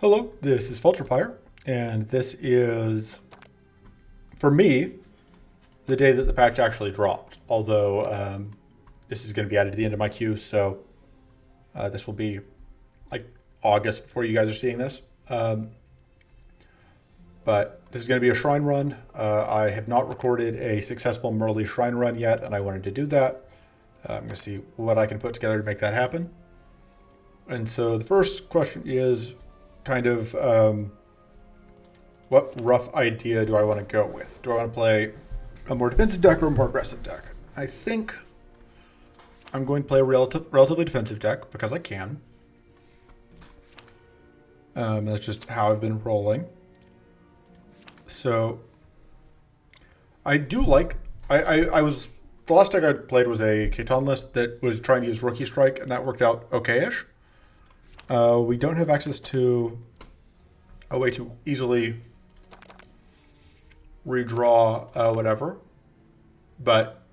Hello, this is Vulturefire, and this is, for me, the day that the patch actually dropped. Although this is going to be added to the end of my queue, so this will be like August before you guys are seeing this. But this is going to be a shrine run. I have not recorded a successful Mirley shrine run yet, and I wanted to do that. I'm going to see what I can put together to make that happen. And so the first question is kind of what rough idea do I want to go with? Do I want to play a more defensive deck or a more aggressive deck? I think I'm going to play a relatively defensive deck because I can. That's just how I've been rolling. So I do like, I was, the last deck I played was a Katon list that was trying to use Rookie Strike, and that worked out okay-ish. We don't have access to a way to easily redraw whatever, but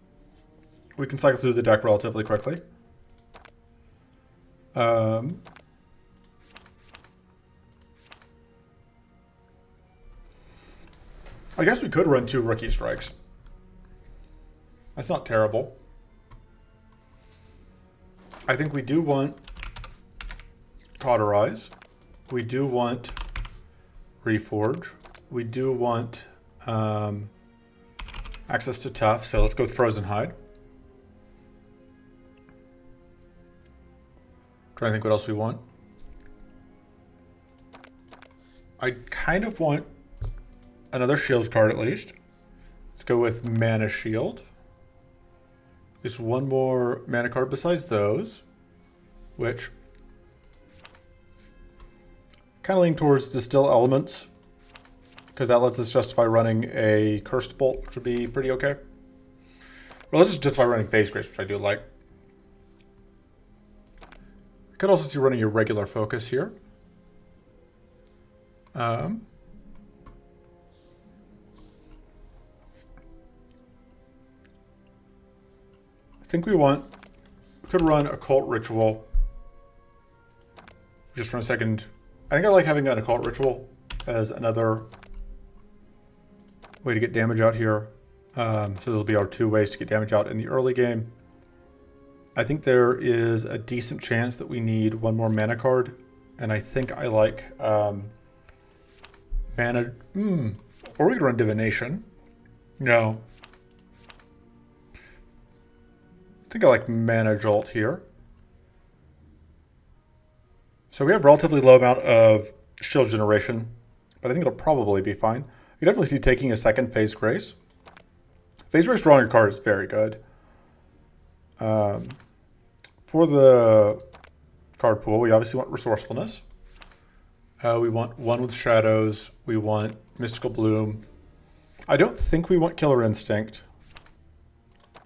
we can cycle through the deck relatively quickly. I guess we could run 2 Rookie Strikes. That's not terrible. I think we do want Cauterize. We do want Reforge. We do want access to Tough, so let's go with Frozen Hide. Trying to think what else we want. I kind of want another shield card at least. Let's go with Mana Shield. There's one more mana card besides those, which kind of lean towards Distill Elements, because that lets us justify running a Cursed Bolt, which would be pretty okay. Well, let's just justify running Phase Grace, which I do like. I could also see running a regular Focus here. I think we could run Occult Ritual. Just for a second. I think I like having an Occult Ritual as another way to get damage out here. So this will be our 2 ways to get damage out in the early game. I think there is a decent chance that we need 1 more mana card. And I think I like mana... Or we could run Divination. No. I think I like Mana Jolt here. So we have relatively low amount of shield generation, but I think it'll probably be fine. You definitely see taking a second Phase Grace. Phase Grace drawing your card is very good. For the card pool, we obviously want Resourcefulness. We want 1 with Shadows. We want Mystical Bloom. I don't think we want Killer Instinct.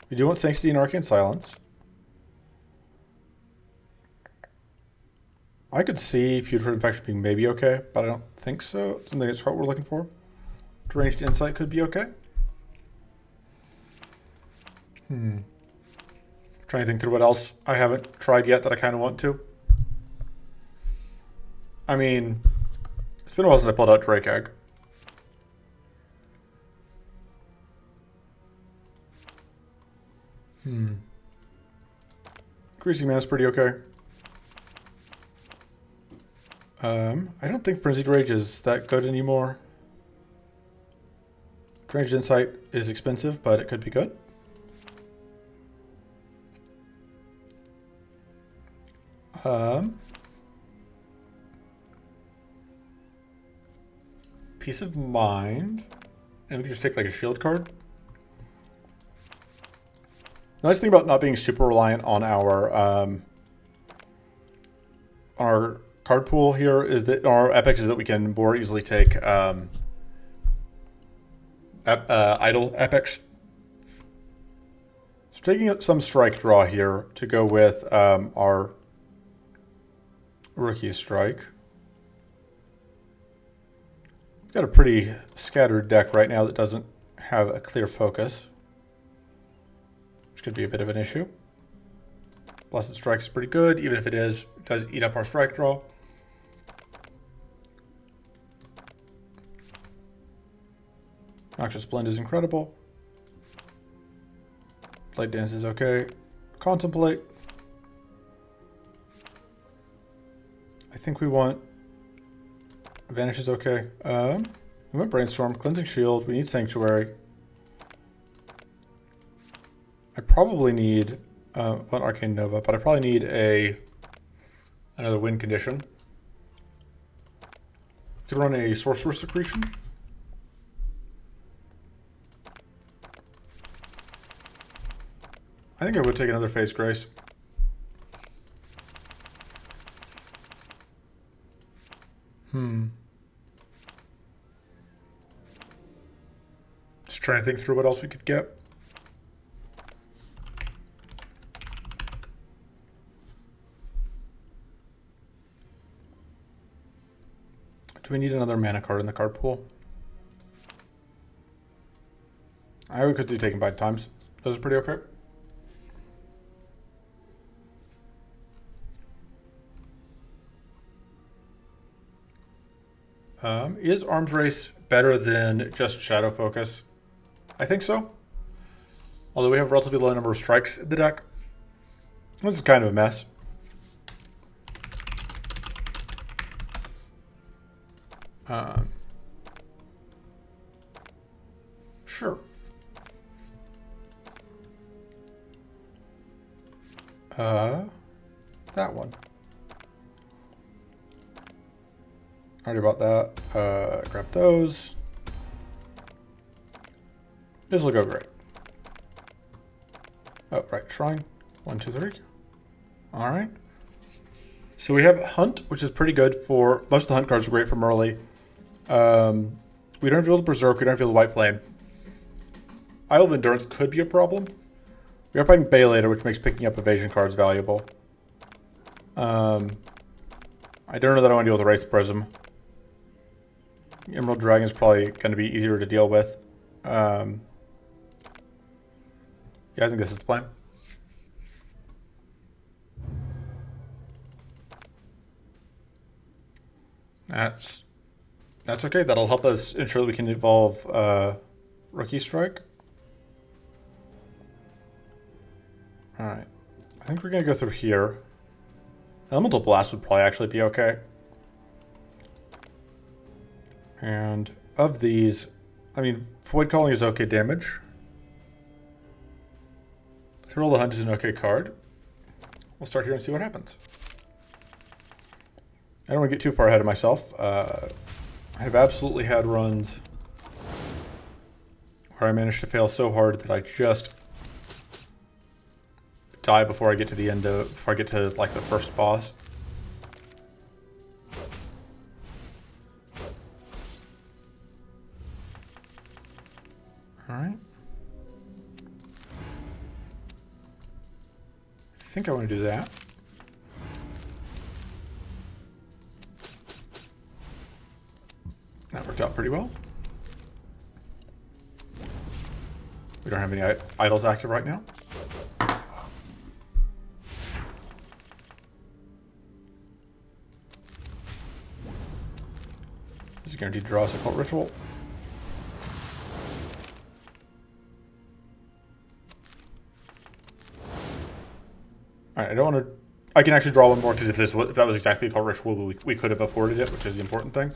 We do want Sanctity and Arcane Silence. I could see Putrid Infection being maybe okay, but I don't think so. Something that's what we're looking for. Deranged Insight could be okay. Trying to think through what else I haven't tried yet that I kind of want to. I mean, it's been a while since I pulled out Drake Egg. Greasy Mana is pretty okay. I don't think Frenzied Rage is that good anymore. Deranged Insight is expensive, but it could be good. Peace of Mind. And we can just take like a shield card. The nice thing about not being super reliant on our card pool here is that our epics is that we can more easily take idle epics. So taking some strike draw here to go with our Rookie Strike. We've got a pretty scattered deck right now that doesn't have a clear focus, which could be a bit of an issue. Blessed Strike is pretty good, even if it does eat up our strike draw. Noxious Blend is incredible. Blade Dance is okay. Contemplate. I think we want... Vanish is okay. We want Brainstorm, Cleansing Shield. We need Sanctuary. I probably need one Arcane Nova, but I probably need another win condition. Could run a Sorcerer Secretion. I think I would take another Phase Grace. Just trying to think through what else we could get. Do we need another mana card in the card pool? I would consider taking Bide Times. Those are pretty okay. Is Arms Race better than just Shadow Focus? I think so. Although we have a relatively low number of strikes in the deck. This is kind of a mess. Sure. That one. Already bought that. Grab those. This will go great. Oh, right. Shrine. 1, 2, 3. All right. So we have Hunt, which is pretty good for... Most of the Hunt cards are great for Mirley. We don't reveal the Berserk. We don't reveal the White Flame. Idol of Endurance could be a problem. We are fighting Bay later, which makes picking up evasion cards valuable. I don't know that I want to deal with Wraith Prism. Emerald Dragon is probably going to be easier to deal with. Yeah, I think this is the plan. That's okay. That'll help us ensure that we can evolve Rookie Strike. Alright. I think we're going to go through here. Elemental Blast would probably actually be okay. And of these, I mean, Void Calling is okay damage. Thrill the Hunt is an okay card. We'll start here and see what happens. I don't want to get too far ahead of myself. I have absolutely had runs where I managed to fail so hard that I just die before I get to the end of, before I get to like the first boss. Alright. I think I want to do that. That worked out pretty well. We don't have any idols active right now. This is guaranteed to draw us a Cult Ritual. Alright, I don't want to... I can actually draw one more, because if that was exactly a Cult Ritual, we could have afforded it, which is the important thing.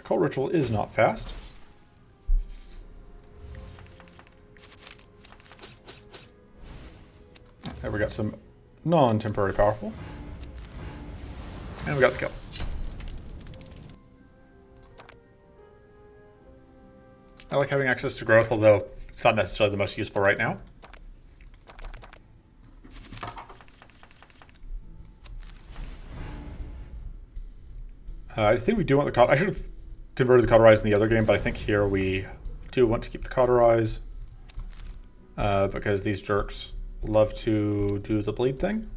Cult Ritual is not fast. There we got some non-temporary powerful. And we got the kill. I like having access to growth, although it's not necessarily the most useful right now. I think we do want the... I should have converted the Cauterize in the other game, but I think here we do want to keep the Cauterize because these jerks love to do the bleed thing.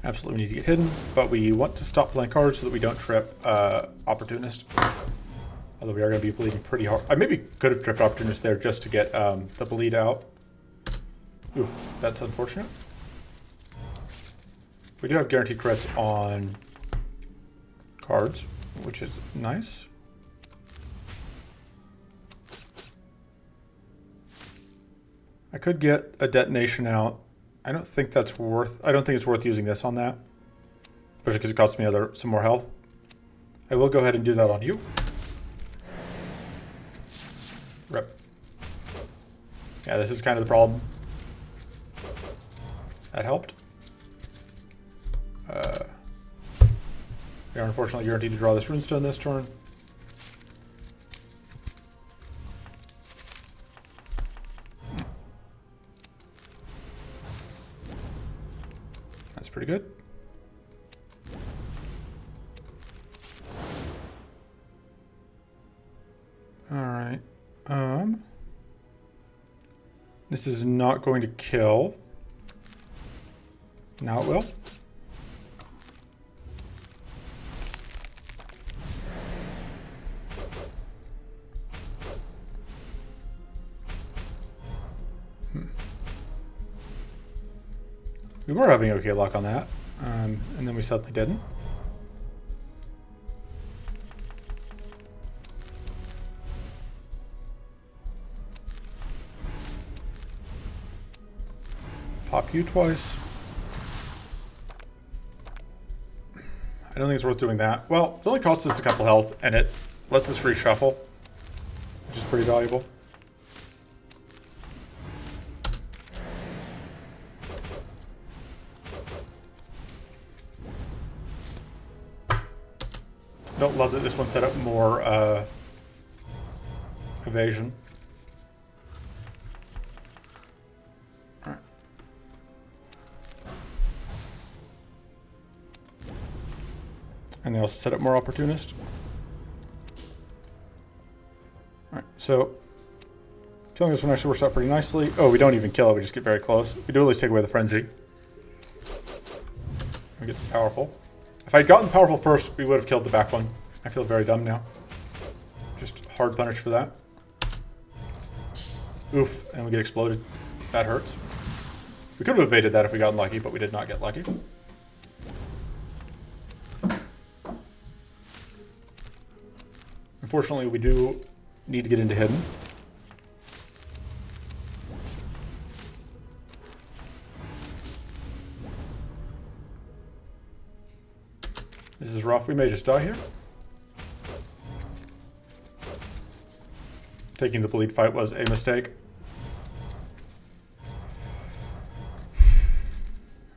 Absolutely need to get hidden, but we want to stop playing cards so that we don't trip Opportunist. Although we are going to be bleeding pretty hard. I maybe could have tripped Opportunist there just to get the bleed out. Oof, that's unfortunate. We do have guaranteed crits on cards, which is nice. I could get a detonation out. I don't think it's worth using this on that. Especially because it costs me some more health. I will go ahead and do that on you. Rip. Yeah, this is kind of the problem. That helped. We are unfortunately guaranteed to draw this runestone this turn. That's pretty good. All right. This is not going to kill. Now it will. We were having okay luck on that, and then we suddenly didn't. Pop you twice. I don't think it's worth doing that. Well, it only costs us a couple health, and it lets us reshuffle, which is pretty valuable. Don't love that this one set up more evasion. All right. And they also set up more opportunist. All right, so killing this one actually works out pretty nicely. Oh, we don't even kill it, we just get very close. We do at least take away the frenzy. We get some powerful. If I had gotten powerful first, we would have killed the back one. I feel very dumb now. Just hard punish for that. Oof, and we get exploded. That hurts. We could have evaded that if we got lucky, but we did not get lucky. Unfortunately, we do need to get into hidden. This is rough. We may just die here. Taking the bleed fight was a mistake.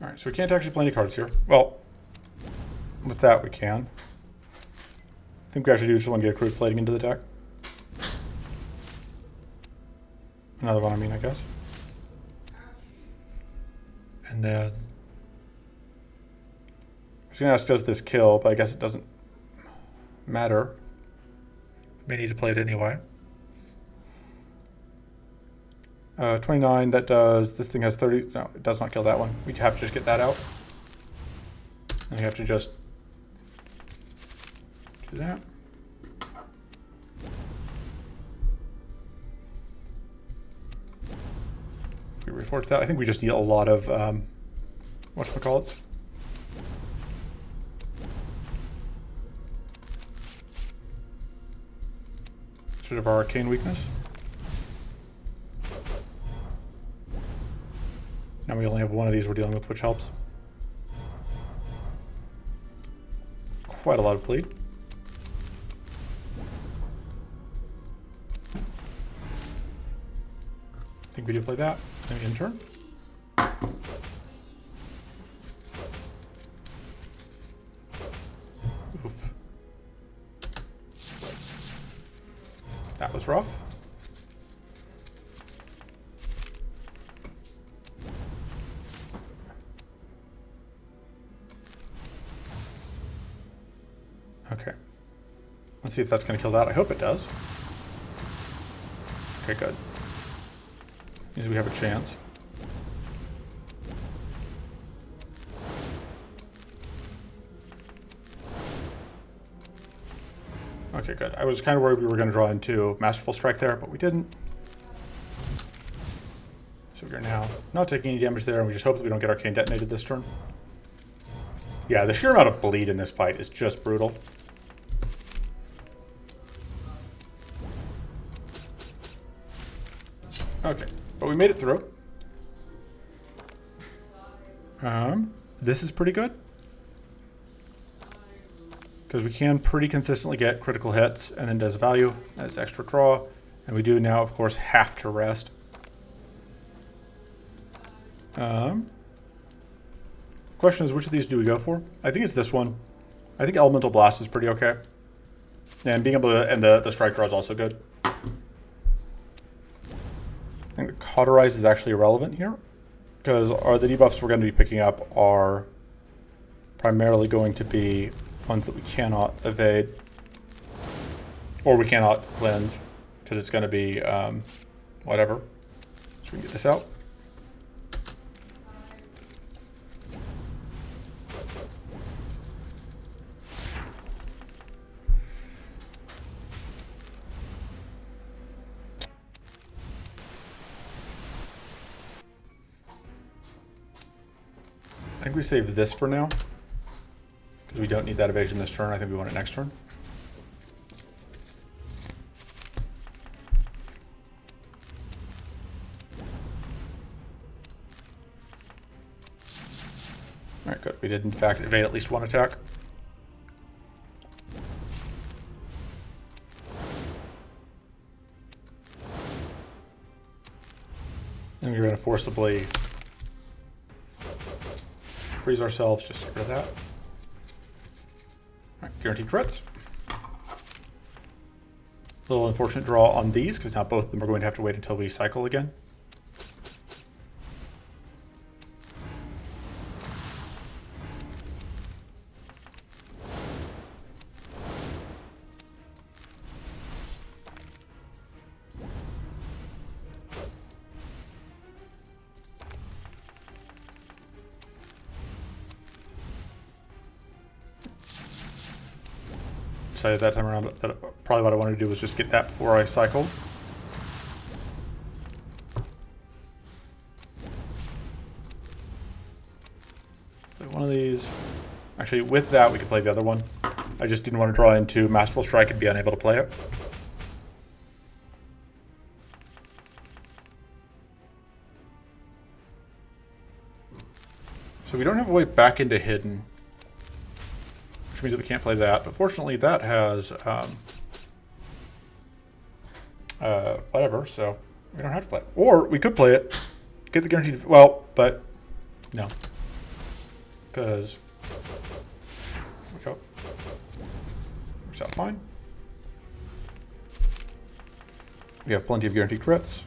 Alright, so we can't actually play any cards here. Well, with that we can. I think we actually do just want to get a crude plating into the deck. Another one, I guess. And then I was going to ask, does this kill? But I guess it doesn't matter. May need to play it anyway. 29, that does, this thing has 30, no, it does not kill that one. We have to just get that out. And we have to just do that. We reinforce that. I think we just need a lot of, whatchamacallits. Sort of our arcane weakness. Now we only have one of these we're dealing with, which helps. Quite a lot of bleed. I think we do play that. Then we end turn. Oof. That was rough. Okay. Let's see if that's going to kill that. I hope it does. Okay, good. Means we have a chance. Okay, Okay, good. I was kind of worried we were going to draw into Masterful Strike there, but we didn't. So we're now not taking any damage there, and we just hope that we don't get Arcane detonated this turn. Yeah, the sheer amount of bleed in this fight is just brutal. Okay, but we made it through. This is pretty good. Because we can pretty consistently get critical hits, and then does value as extra draw. And we do now, of course, have to rest. Question is, which of these do we go for? I think it's this one. I think Elemental Blast is pretty okay. And being able to, and the strike draw is also good. I think the Cauterize is actually irrelevant here. Because the debuffs we're going to be picking up are primarily going to be ones that we cannot evade. Or we cannot cleanse. Because it's going to be whatever. So we can get this out. I think we save this for now. Because we don't need that evasion this turn. I think we want it next turn. Alright, good. We did in fact evade at least one attack. And we're going to forcibly freeze ourselves just to get rid of that. Alright, guaranteed crits. Little unfortunate draw on these, because now both of them are going to have to wait until we cycle again. Decided that time around that probably what I wanted to do was just get that before I cycled. Play one of these. Actually, with that, we could play the other one. I just didn't want to draw into Masterful Strike and be unable to play it. So we don't have a way back into Hidden. Which means that we can't play that, but fortunately that has whatever, so we don't have to play it. Or we could play it, get the guaranteed, well, but no. Because, there we go. Works out fine. We have plenty of guaranteed crits.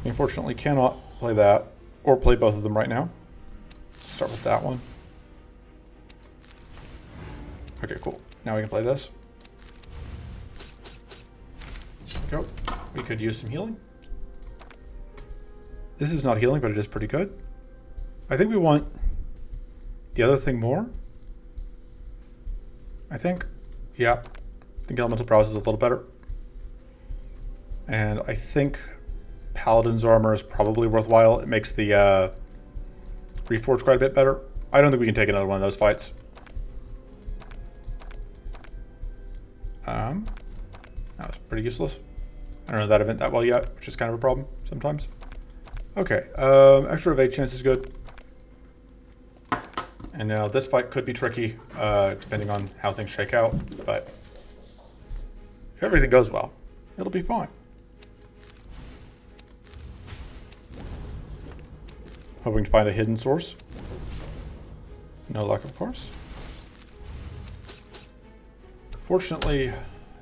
We unfortunately cannot play that, or play both of them right now. Start with that one. Okay, cool. Now we can play this. There we go. We could use some healing. This is not healing, but it is pretty good. I think we want the other thing more. I think. Yeah. I think Elemental Prowess is a little better. And I think Paladin's Armor is probably worthwhile. It makes the Reforge quite a bit better. I don't think we can take another one of those fights. That was pretty useless. I don't know that event that well yet, which is kind of a problem sometimes. Okay, extra evade chance is good. And now this fight could be tricky, depending on how things shake out, but if everything goes well, it'll be fine. Hoping to find a hidden source. No luck, of course. Fortunately,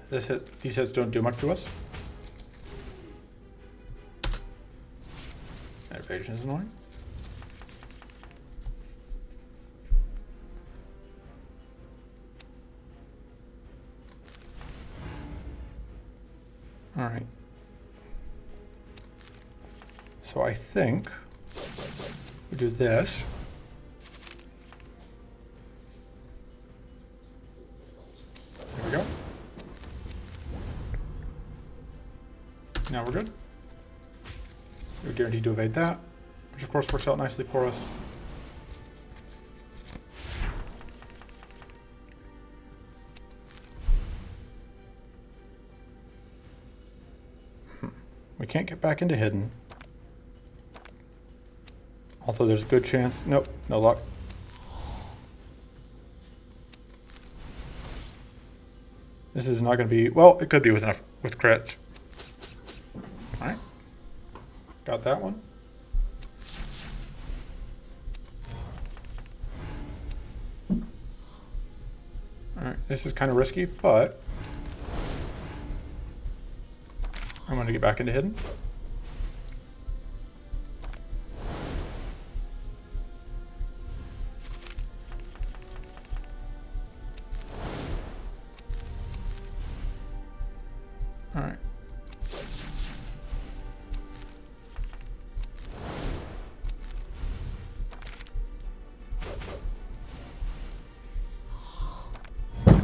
these hits don't do much to us. That evasion is annoying. All right. So I think we do this. There we go. Now we're good. We're guaranteed to evade that, which of course works out nicely for us. We can't get back into hidden. Although there's a good chance. Nope, no luck. This is not going to be, well, it could be with crits. All right. Got that one. All right, this is kind of risky, but I'm going to get back into hidden. All right.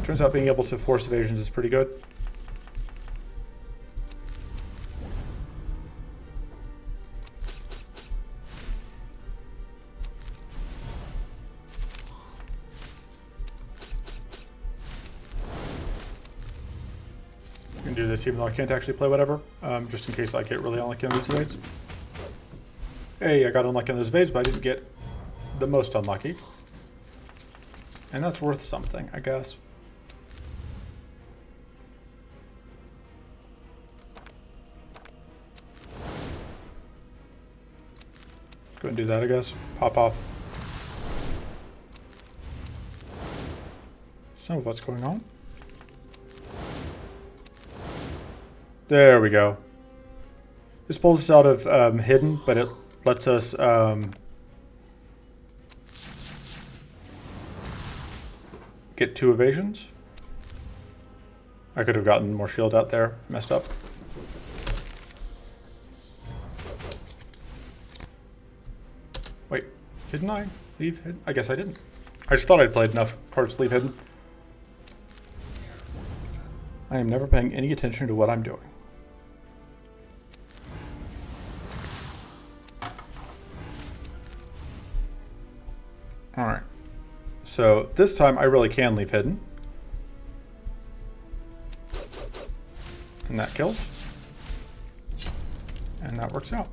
Turns out being able to force evasions is pretty good. I can do this even though I can't actually play whatever, just in case I get really unlucky on these evades. Hey, I got unlucky on those evades, but I didn't get the most unlucky. And that's worth something, I guess. Go and do that, I guess. Pop off. Some of what's going on. There we go. This pulls us out of hidden, but it lets us get 2 evasions. I could have gotten more shield out there. Messed up. Wait, didn't I leave hidden? I guess I didn't. I just thought I'd played enough cards to leave hidden. I am never paying any attention to what I'm doing. Alright. So this time I really can leave hidden. And that kills. And that works out.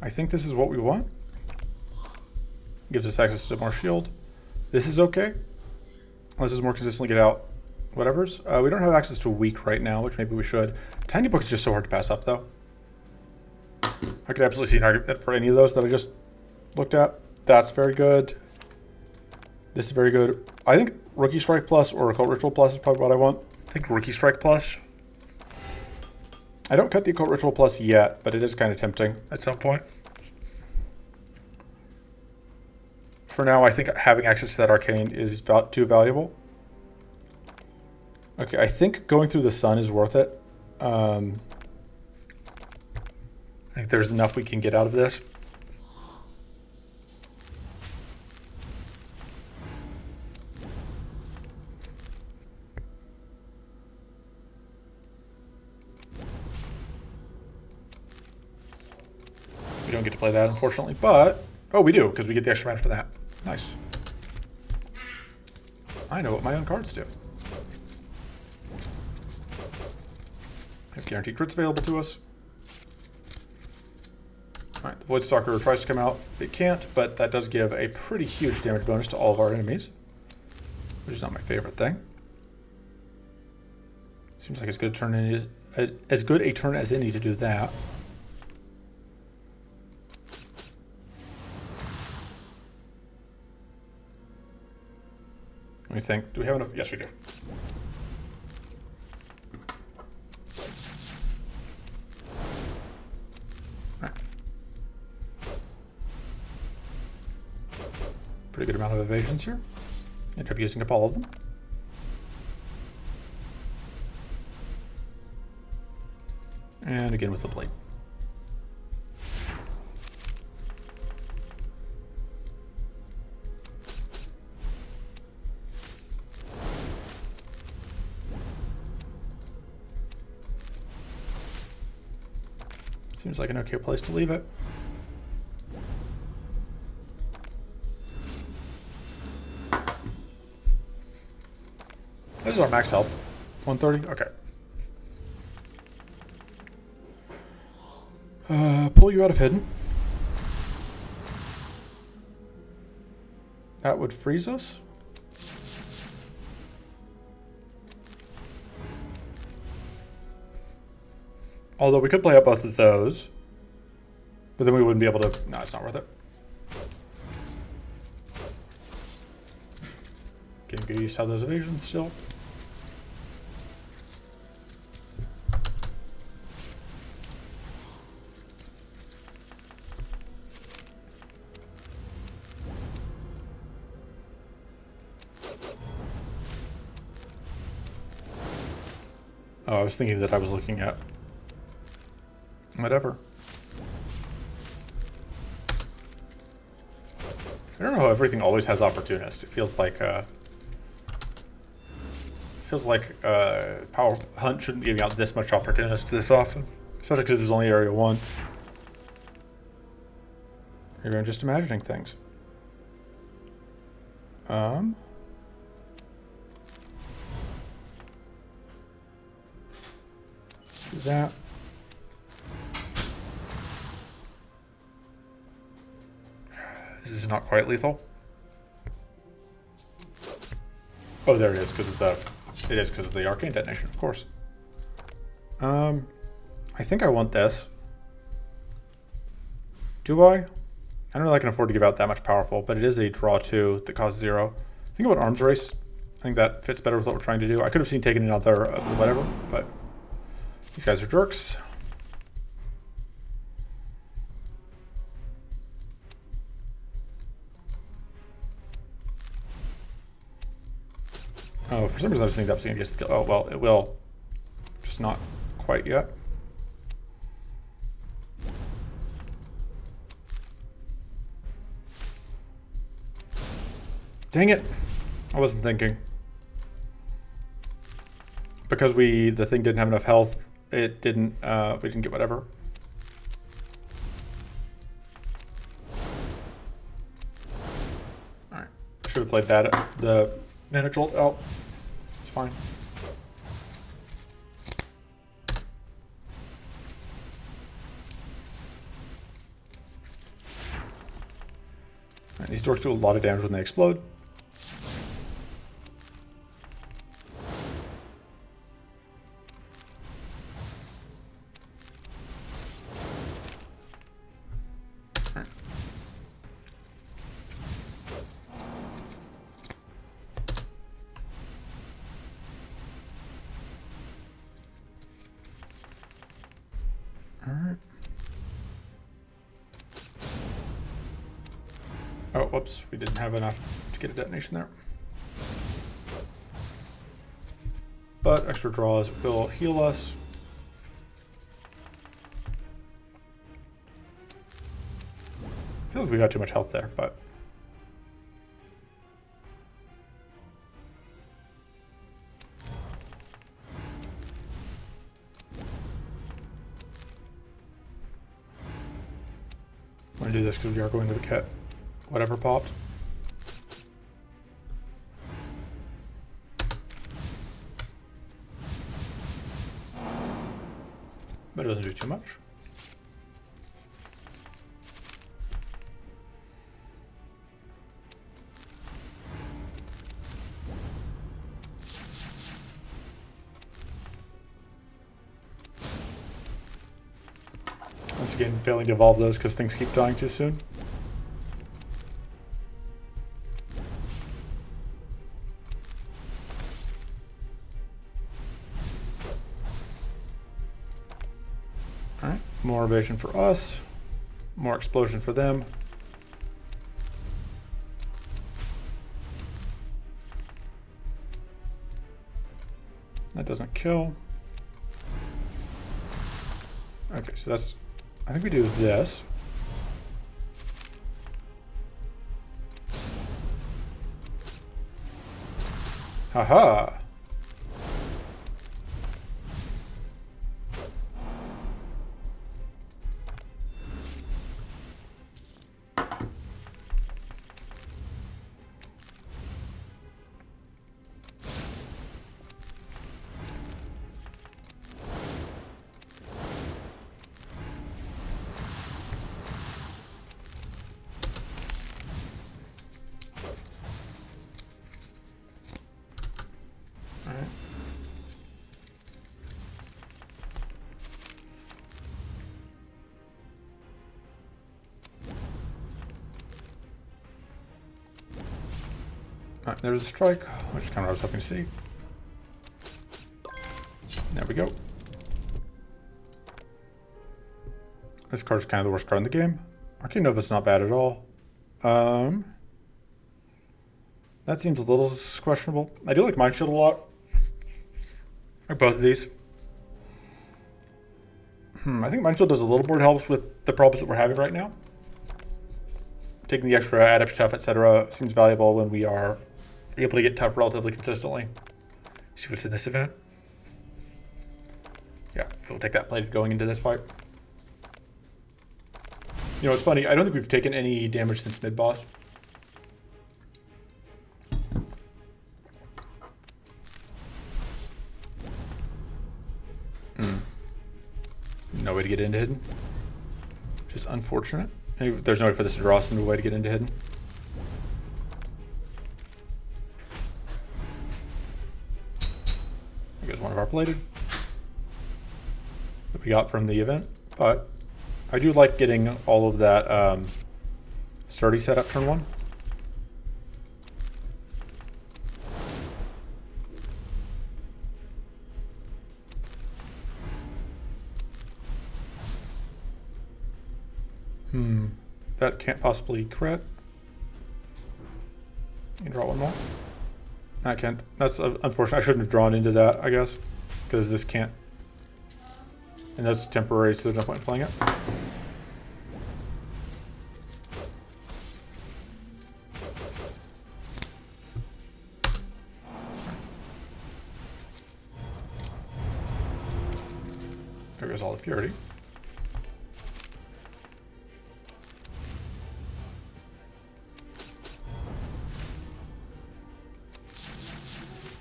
I think this is what we want. Gives us access to more shield. This is okay. Let's just more consistently get out whatever's. We don't have access to weak right now, which maybe we should. Tiny Book is just so hard to pass up, though. I could absolutely see an argument for any of those that I just looked at. That's very good. This is very good. I think Rookie Strike Plus or Occult Ritual Plus is probably what I want. I think Rookie Strike Plus. I don't cut the Occult Ritual Plus yet, but it is kind of tempting at some point. For now, I think having access to that Arcane is too valuable. Okay, I think going through the Sun is worth it. I think there's enough we can get out of this. We don't get to play that, unfortunately, but... Oh, we do, because we get the extra mana for that. Nice. I know what my own cards do. I have guaranteed crits available to us. Alright, the Voidstalker tries to come out. It can't, but that does give a pretty huge damage bonus to all of our enemies, which is not my favorite thing. Seems like as good a turn as any to do that. Let me think. Do we have enough? Yes, we do. Right. Pretty good amount of evasions here. End up using up all of them. And again with the blade. Seems like an okay place to leave it. This is our max health. 130? Okay. Pull you out of hidden. That would freeze us. Although we could play up both of those. But then we wouldn't be able to... No, it's not worth it. Getting good use out of those evasions still. Oh, I was thinking that I was looking at... Whatever. I don't know how everything always has opportunist. It feels like Power Hunt shouldn't be giving out this much opportunist this often, especially because there's only area 1. Maybe I'm just imagining things. Do that. This is not quite lethal. Oh, there it is because of the. It is because of the arcane detonation, of course. I think I want this. Do I? I don't know if I can afford to give out that much powerful, but it is a draw 2 that costs 0. Think about arms race. I think that fits better with what we're trying to do. I could have seen taking another whatever, but these guys are jerks. Oh, for some reason I was thinking that was going to get the kill. Oh, well, it will. Just not quite yet. Dang it. I wasn't thinking. Because the thing didn't have enough health, it didn't, we didn't get whatever. Alright. Should have played that at the Nano Jolt out. It's fine. Right, these dorks do a lot of damage when they explode. Oh, whoops, we didn't have enough to get a detonation there. But extra draws will heal us. I feel like we got too much health there, but... I'm going to do this because we are going to the kit. Whatever popped. But it doesn't do too much. Once again, failing to evolve those because things keep dying too soon. Alright, more evasion for us, more explosion for them. That doesn't kill. Okay, so that's, I think we do this. Haha. Alright, there's a strike, which is kind of what I was hoping to see. There we go. This card's kind of the worst card in the game. Arcane Nova's not bad at all. That seems a little questionable. I do like Mind Shield a lot. Like both of these. I think Mind Shield does a little more, helps with the problems that we're having right now. Taking the extra adept tough, etc. seems valuable when we are able to get tough relatively consistently. See what's in this event? Yeah, we'll take that plated going into this fight. You know, it's funny, I don't think we've taken any damage since mid-boss. No way to get into hidden. Which is unfortunate. Maybe there's no way for this to draw us into a way to get into hidden. There goes one of our plated that we got from the event. But I do like getting all of that sturdy set up turn one. That can't possibly crit. You can draw one more. I can't. That's unfortunate. I shouldn't have drawn into that, I guess, because this can't. And that's temporary, so there's no point in playing it. There goes all the purity.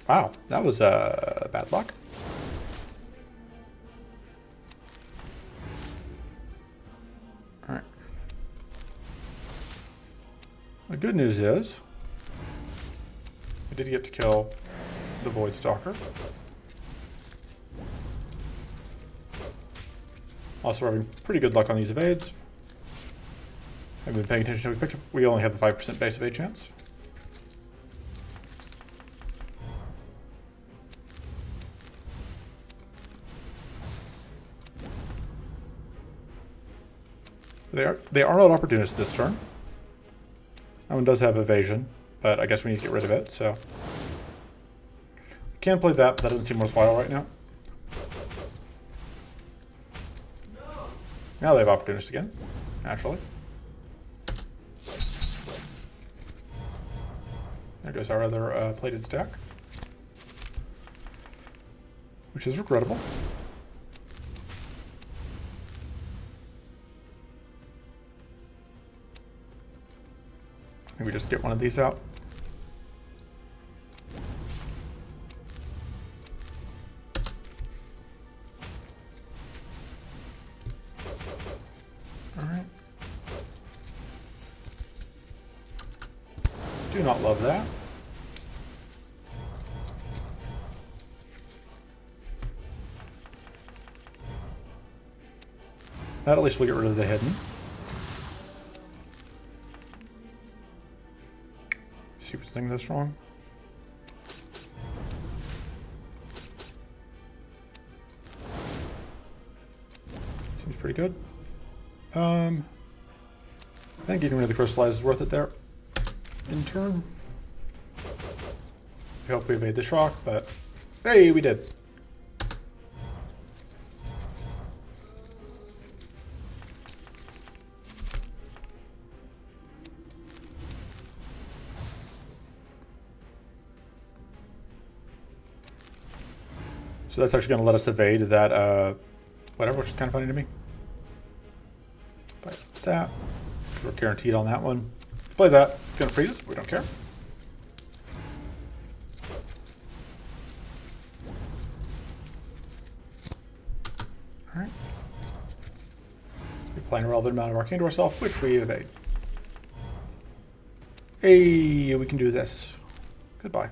Wow, that was bad luck. All right. The good news is we did get to kill the Void Stalker. Also having pretty good luck on these evades. I've been paying attention. We only have the 5% base evade chance. They are not opportunists this turn. That one does have evasion, but I guess we need to get rid of it, so. We can play that, but that doesn't seem worthwhile right now. Now they have opportunist again, naturally. There goes our other plated stack, which is regrettable. I think we just get one of these out. All right. Do not love that. That at least will get rid of the hidden. See what's thinking this wrong. Seems pretty good. I think getting rid of the crystallize is worth it there. In turn. I hope we evade the shock, but hey, we did. So that's actually going to let us evade that, whatever, which is kind of funny to me. But that, we're guaranteed on that one. Play that. It's going to freeze us. We don't care. All right. We're playing a relevant amount of Arcane to ourselves, which we evade. Hey, we can do this. Goodbye.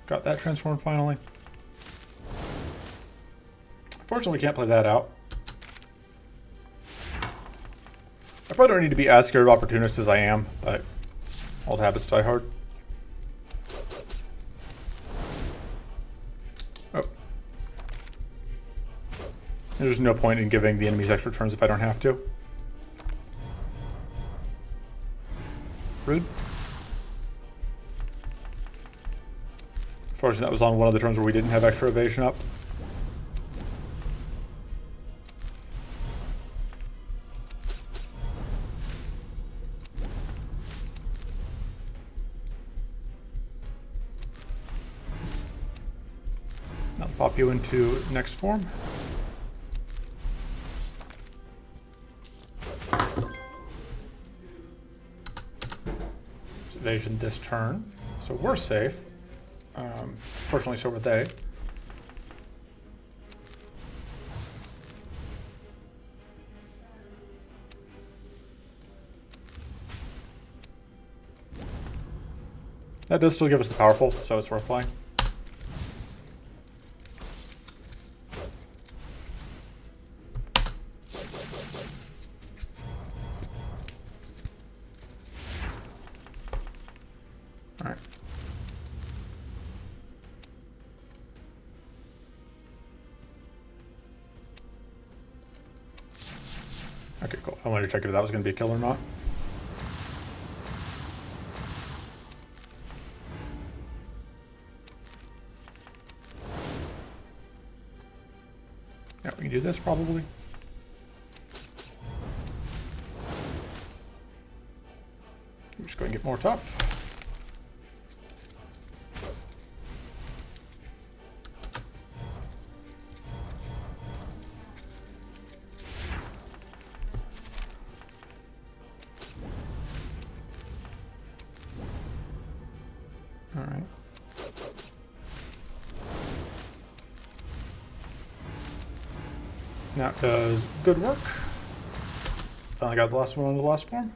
Got that transformed finally. Unfortunately, we can't play that out. I probably don't need to be as scared of opportunists as I am, but old habits die hard. Oh. There's no point in giving the enemies extra turns if I don't have to. Rude. Unfortunately, that was on one of the turns where we didn't have extra evasion up. Now pop you into next form. Evasion this turn, so we're safe. Fortunately, so were they. That does still give us the powerful, so it's worth playing. All right. Okay, cool. I wanted to check if that was going to be a kill or not. Yeah, we can do this probably. I'm just going to get more tough. All right. That does good work. Finally got the last one on the last form.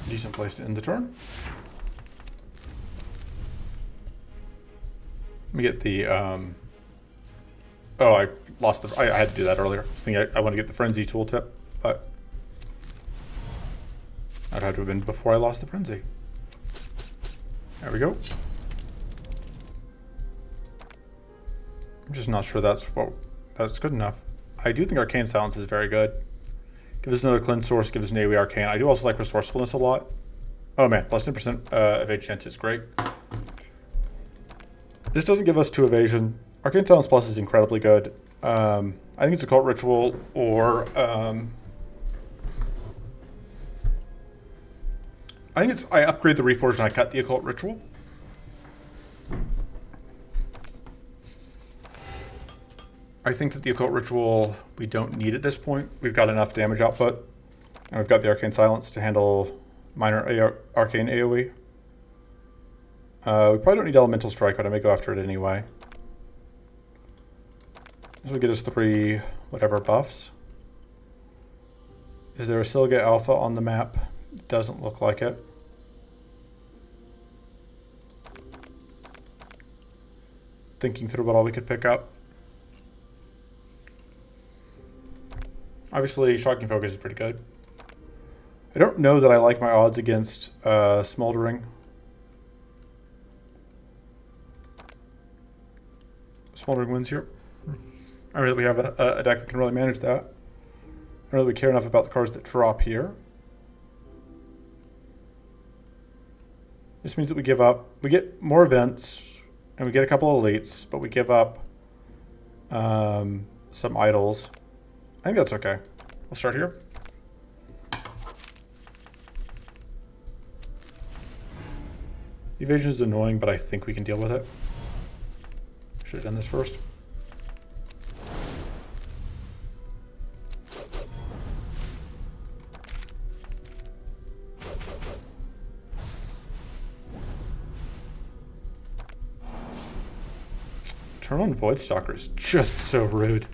Decent place to end the turn. Let me get the, oh, I lost the, I had to do that earlier. I was thinking I want to get the Frenzy tooltip, but that had to have been before I lost the Frenzy. There we go. I'm just not sure that's good enough. I do think Arcane Silence is very good. Give us another cleanse source, give us an AoE Arcane. I do also like Resourcefulness a lot. Oh man, plus 10% evade chance is great. This doesn't give us 2 evasion. Arcane Silence Plus is incredibly good. I think it's Occult Ritual or I think it's I upgrade the Reforged and I cut the Occult Ritual. I think that the Occult Ritual we don't need at this point. We've got enough damage output, and we've got the Arcane Silence to handle minor Arcane AoE. We probably don't need Elemental Strike, but I may go after it anyway. This will get us 3 whatever buffs. Is there a Silga Alpha on the map? It doesn't look like it. Thinking through what all we could pick up. Obviously, Shocking Focus is pretty good. I don't know that I like my odds against Smoldering. Smoldering wins here. I don't know that we have a deck that can really manage that. I don't know that we care enough about the cards that drop here. This means that we give up. We get more events, and we get a couple of elites, but we give up some idols. I think that's okay. We'll start here. Evasion is annoying, but I think we can deal with it. Should have done this first. Turn on Void Stalker is just so rude.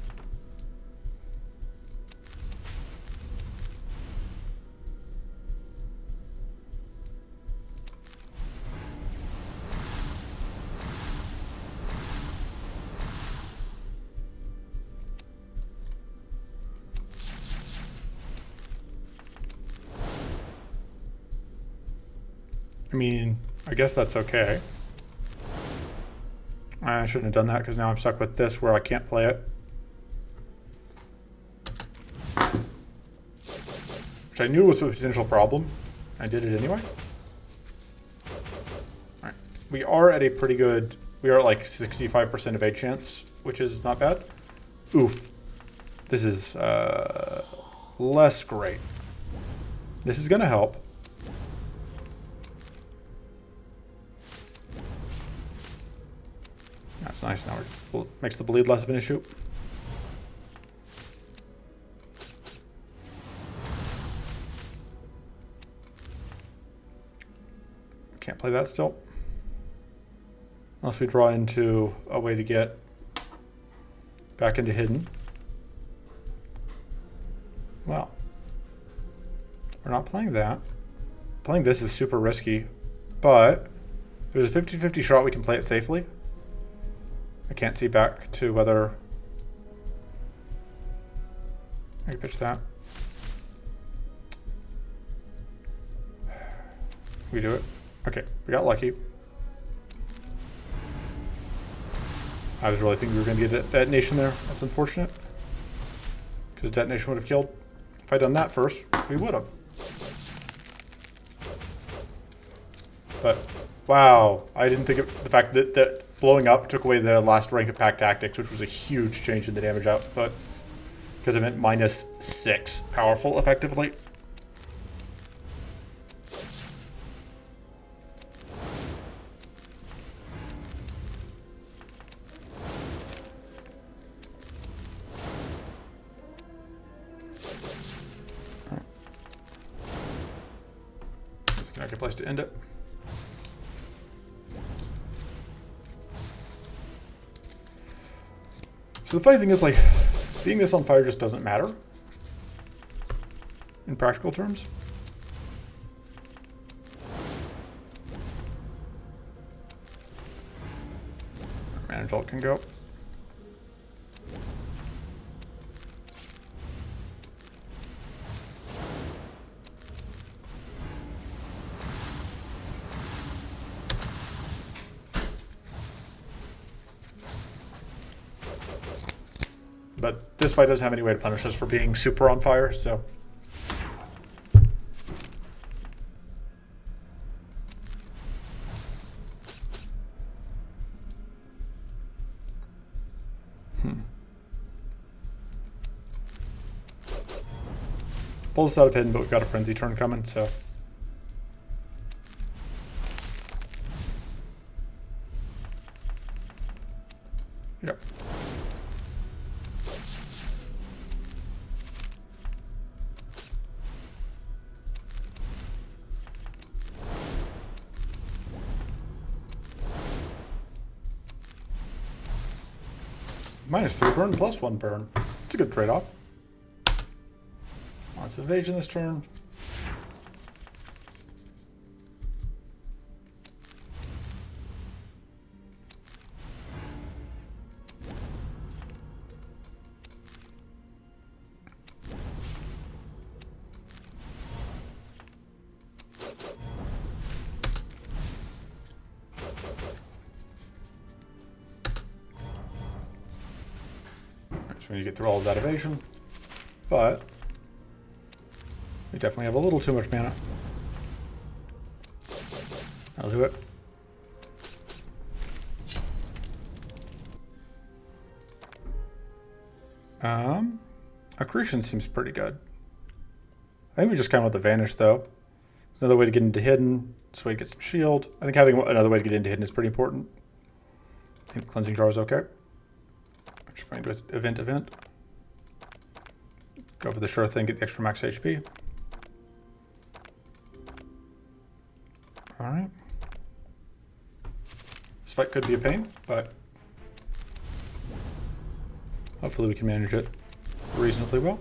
I mean, I guess that's okay. I shouldn't have done that because now I'm stuck with this where I can't play it. Which I knew was a potential problem. I did it anyway. Alright. We are at a pretty good... We are at like 65% of a chance, which is not bad. Oof. This is less great. This is going to help. That's nice. Now it makes the bleed less of an issue. Can't play that still. Unless we draw into a way to get back into hidden. Well, we're not playing that. Playing this is super risky, but there's a 50-50 shot we can play it safely. I can't see back to whether I can pitch that. We do it. Okay, we got lucky. I was really thinking we were going to get a detonation there. That's unfortunate. Because detonation would have killed. If I'd done that first, we would have. But, wow. I didn't think of the fact that blowing up took away the last rank of pack tactics, which was a huge change in the damage output. Because it meant -6 powerful, effectively. Not a good place to end it. So the funny thing is, like, being this on fire just doesn't matter in practical terms. Manage alt can go. But this fight doesn't have any way to punish us for being super on fire, so. Pulls us out of hidden, but we've got a frenzy turn coming, so. Yep. -3 burn plus 1 burn. It's a good trade-off. Lots of evasion this turn. So we need to get through all of that evasion, but we definitely have a little too much mana. I'll do it. Accretion seems pretty good. I think we just kind of want the vanish though. There's another way to get into hidden. This way to get some shield. I think having another way to get into hidden is pretty important. I think cleansing jar is okay. Just going to event. Go for the sure thing, get the extra max HP. Alright. This fight could be a pain, but Hopefully we can manage it reasonably well.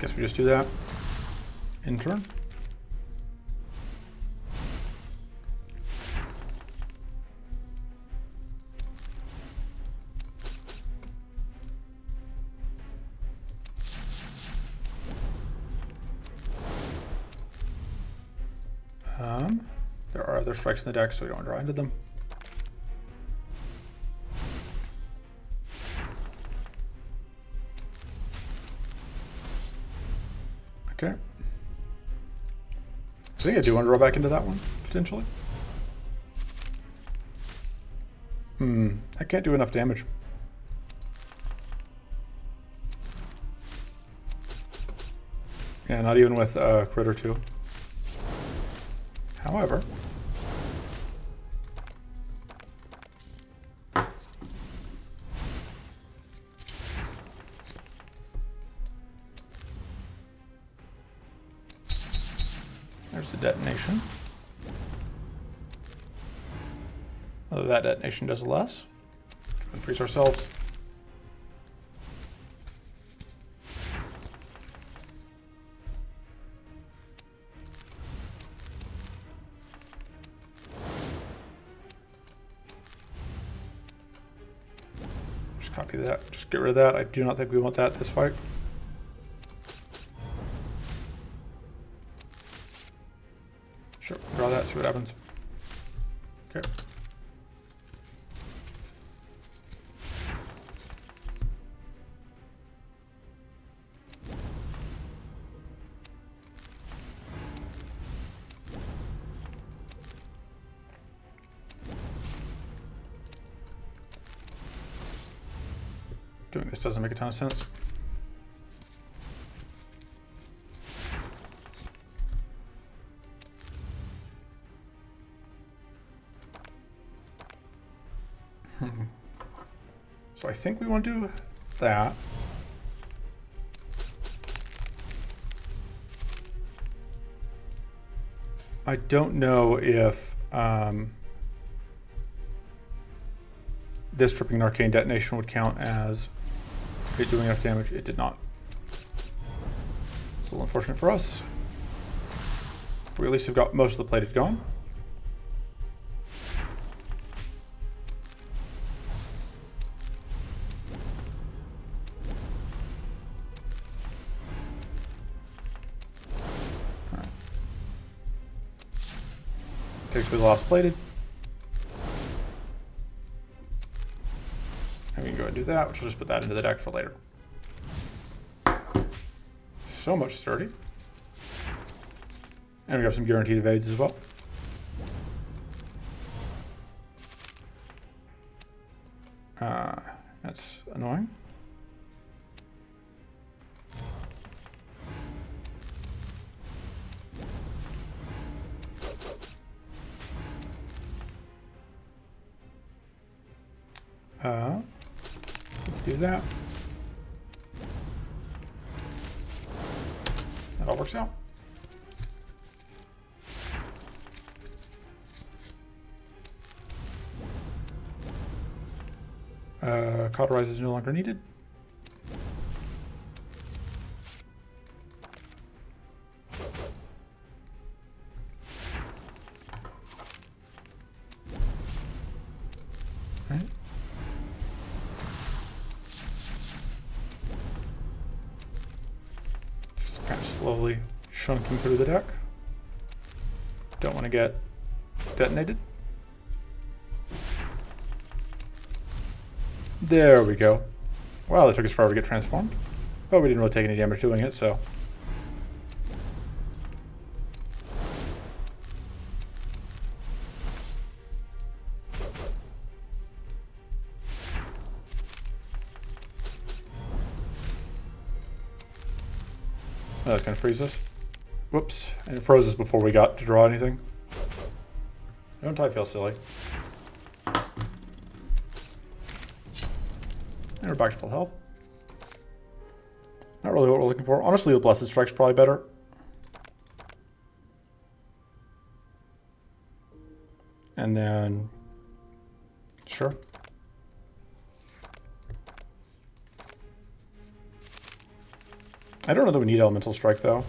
Guess we just do that in turn. There are other strikes in the deck, so we don't draw into them. Okay. I think I do want to draw back into that one, potentially. I can't do enough damage. Yeah, not even with crit or two. However, there's the detonation. Although that detonation does less. Increase ourselves. Just copy that. Just get rid of that. I do not think we want that this fight. Sure, draw that, see what happens. Okay. Doing this doesn't make a ton of sense. So I think we want to do that. I don't know if this tripping an arcane detonation would count as it doing enough damage. It did not. It's a little unfortunate for us. We at least have got most of the plated gone. Alright. Takes away the lost plated. And we can go ahead and do that, which will just put that into the deck for later. So much sturdy. And we have some guaranteed evades as well. That's annoying. Do that. That all works out. Cauterize is no longer needed. All right. Just kind of slowly chunking through the deck. Don't want to get detonated. There we go. Wow, that took us forever to get transformed. But we didn't really take any damage doing it, so. That's gonna freeze us. Whoops, and it froze us before we got to draw anything. Don't I feel silly? And we're back to full health. Not really what we're looking for. Honestly, the Blessed Strike's probably better. And then, sure. I don't know that we need Elemental Strike, though.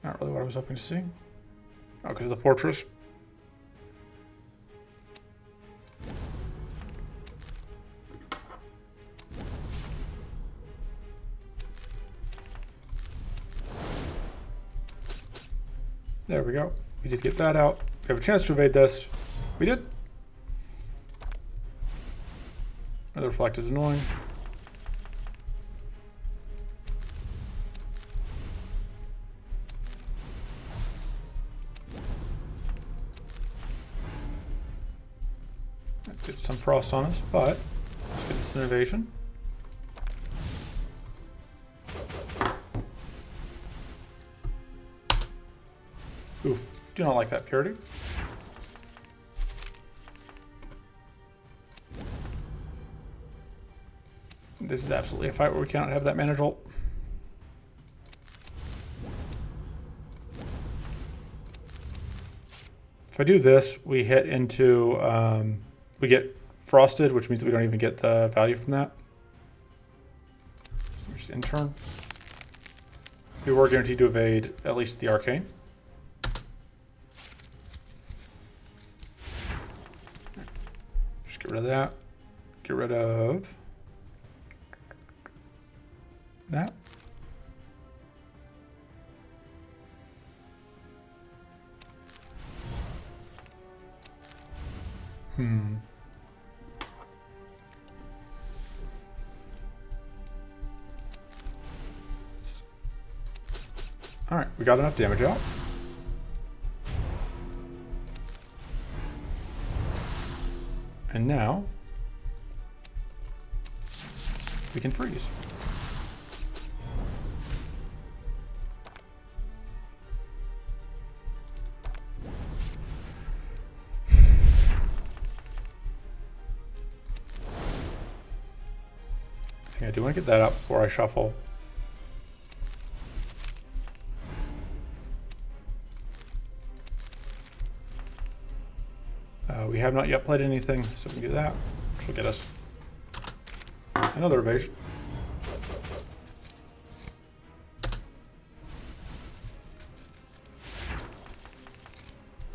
Not really what I was hoping to see. Oh, because of the Fortress. There we go. We did get that out. We have a chance to evade this. We did. Another reflect is annoying. That gets some frost on us, but let's get this innovation. Oof, do not like that purity. This is absolutely a fight where we cannot have that mana jolt. If I do this, we hit into, we get frosted, which means that we don't even get the value from that. So just in turn. We were guaranteed to evade at least the arcane. Just get rid of that. Get rid of that. All right, we got enough damage out. And now we can freeze. I do want to get that out before I shuffle. We have not yet played anything, so we can do that, which will get us another evasion.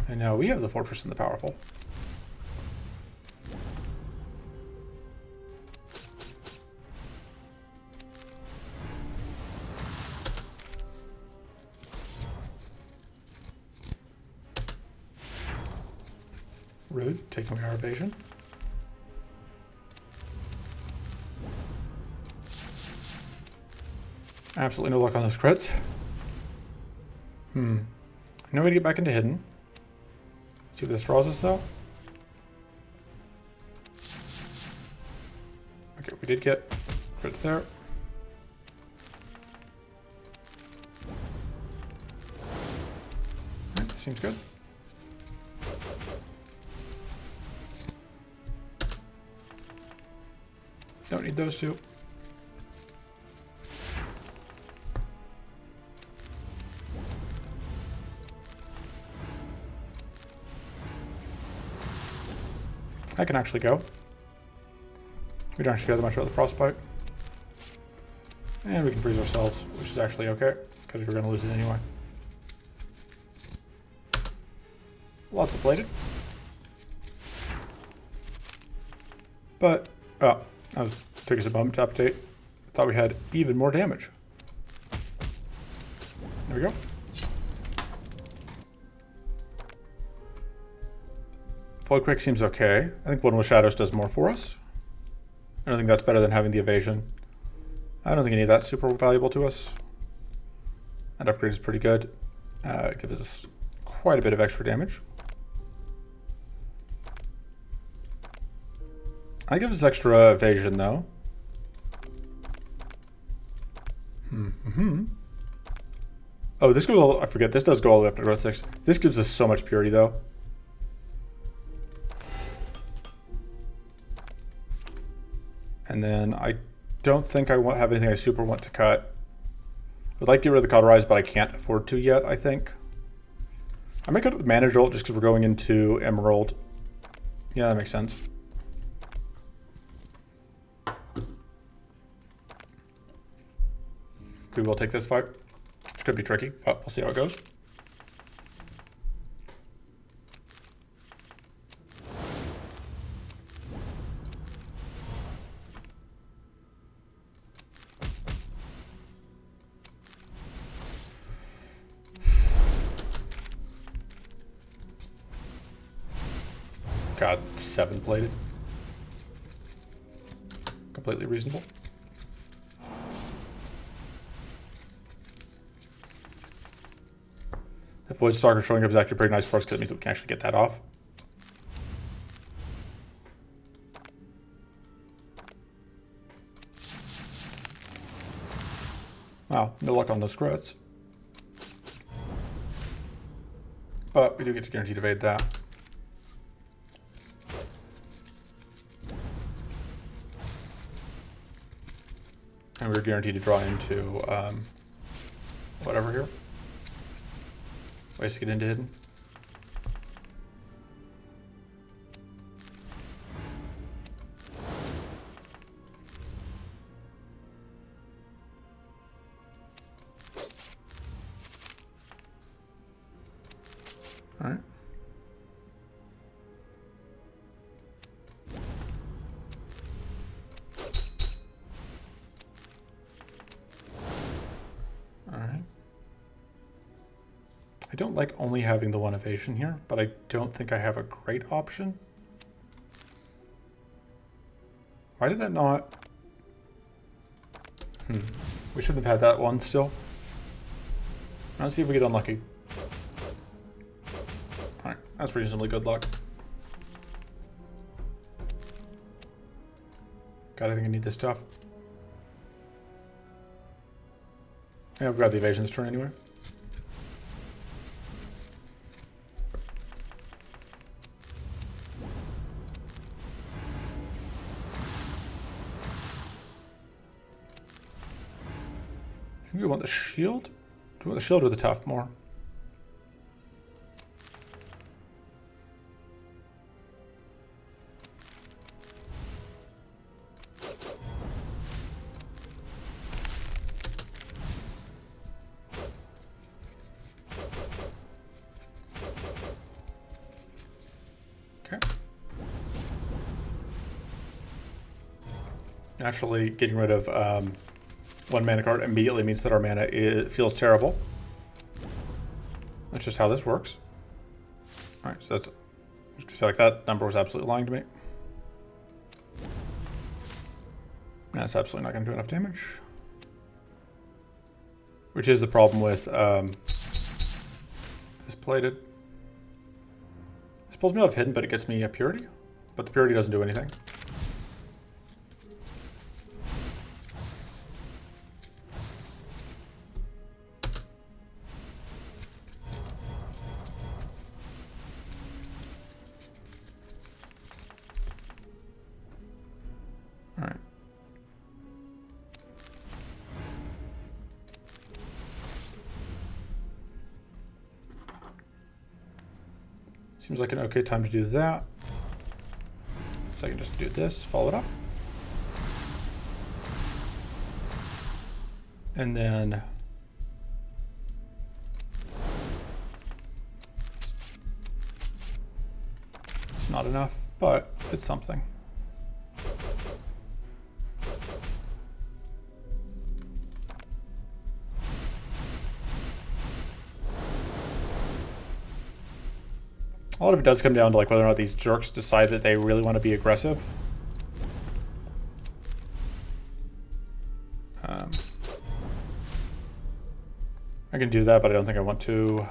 And now we have the Fortress and the Powerful. Rude, taking away our evasion. Absolutely no luck on those crits. No way to get back into hidden. See what this draws us though. Okay, we did get crits there. Alright, seems good. Don't need those two. I can actually go. We don't actually care that much about the frostbite. And we can freeze ourselves, which is actually okay, because we're going to lose it anyway. Lots of plated. But, oh. Took us a moment to update. I thought we had even more damage. There we go. Void Quake seems okay. I think One with Shadows does more for us. I don't think that's better than having the evasion. I don't think any of that's super valuable to us. That upgrade is pretty good. It gives us quite a bit of extra damage. I give us extra evasion though. Oh, this goes all, I forget, this does go all the way up to growth 6. This gives us so much purity though. And then I don't think I have anything I super want to cut. I Would like to get rid of the Cauterize, but I can't afford to yet, I think. I might go to the Mana Jolt just because we're going into Emerald. Yeah, that makes sense. We will take this fight. Could be tricky, but we'll see how it goes. God, 7-plated. Completely reasonable. If Void Stalker showing up is actually pretty nice for us because it means that we can actually get that off. Wow, no luck on those crits. But we do get to guaranteed evade that. And we're guaranteed to draw into whatever here. Ways to get into hidden. All right. All right. I don't like only having the one evasion here, but I don't think I have a great option. Why did that not? We shouldn't have had that one still. Let's see if we get unlucky. Alright, that's reasonably good luck. God, I think I need this stuff. Yeah, we've got the evasion this turn anyway. I think we want the shield. Do we want the shield or the tough more? Okay. Naturally, getting rid of one mana card immediately means that our mana feels terrible. That's just how this works. Alright, so that's... So like that number was absolutely lying to me. That's absolutely not going to do enough damage. Which is the problem with this plated. This pulls me out of hidden, but it gets me a purity. But the purity doesn't do anything. Alright. Seems like an okay time to do that. So I can just do this, follow it up. And then it's not enough, but it's something. A lot of it does come down to like whether or not these jerks decide that they really want to be aggressive. I can do that, but I don't think I want to.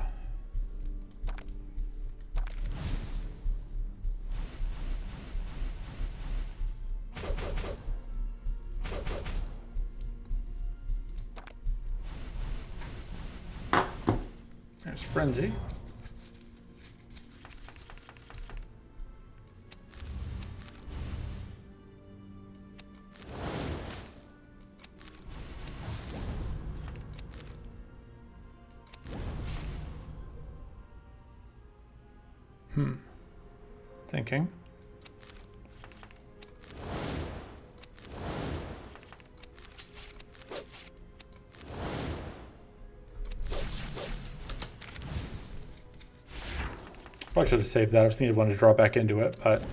There's Frenzy. Thinking. Probably should have saved that. I was thinking I wanted to draw back into it, but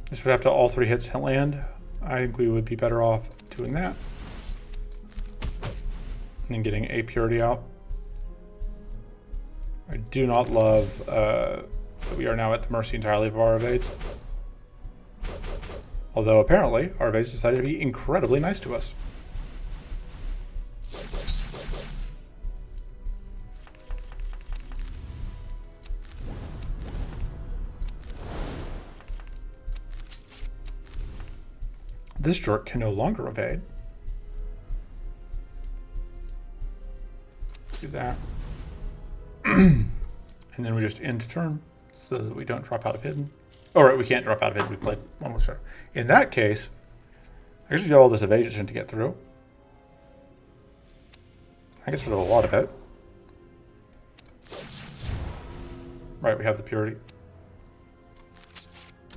this would have to all 3 hits land. I think we would be better off doing that. And then getting a purity out. I do not love that we are now at the mercy entirely of our evades. Although apparently our evades decided to be incredibly nice to us. This jerk can no longer evade. Do that. And then we just end turn so that we don't drop out of hidden. Oh, right, we can't drop out of hidden. We played one more shot. In that case, I guess we have all this evasion to get through. I guess we have a lot of it. Right, we have the purity.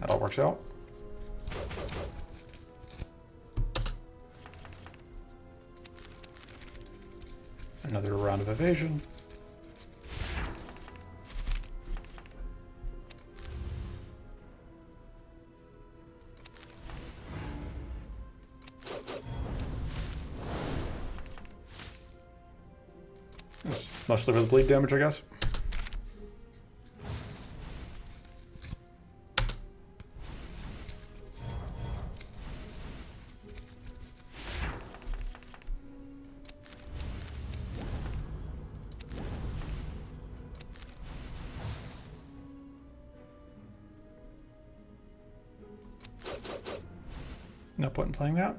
That all works out. Another round of evasion. It's mostly for the bleed damage, I guess. No point in playing that.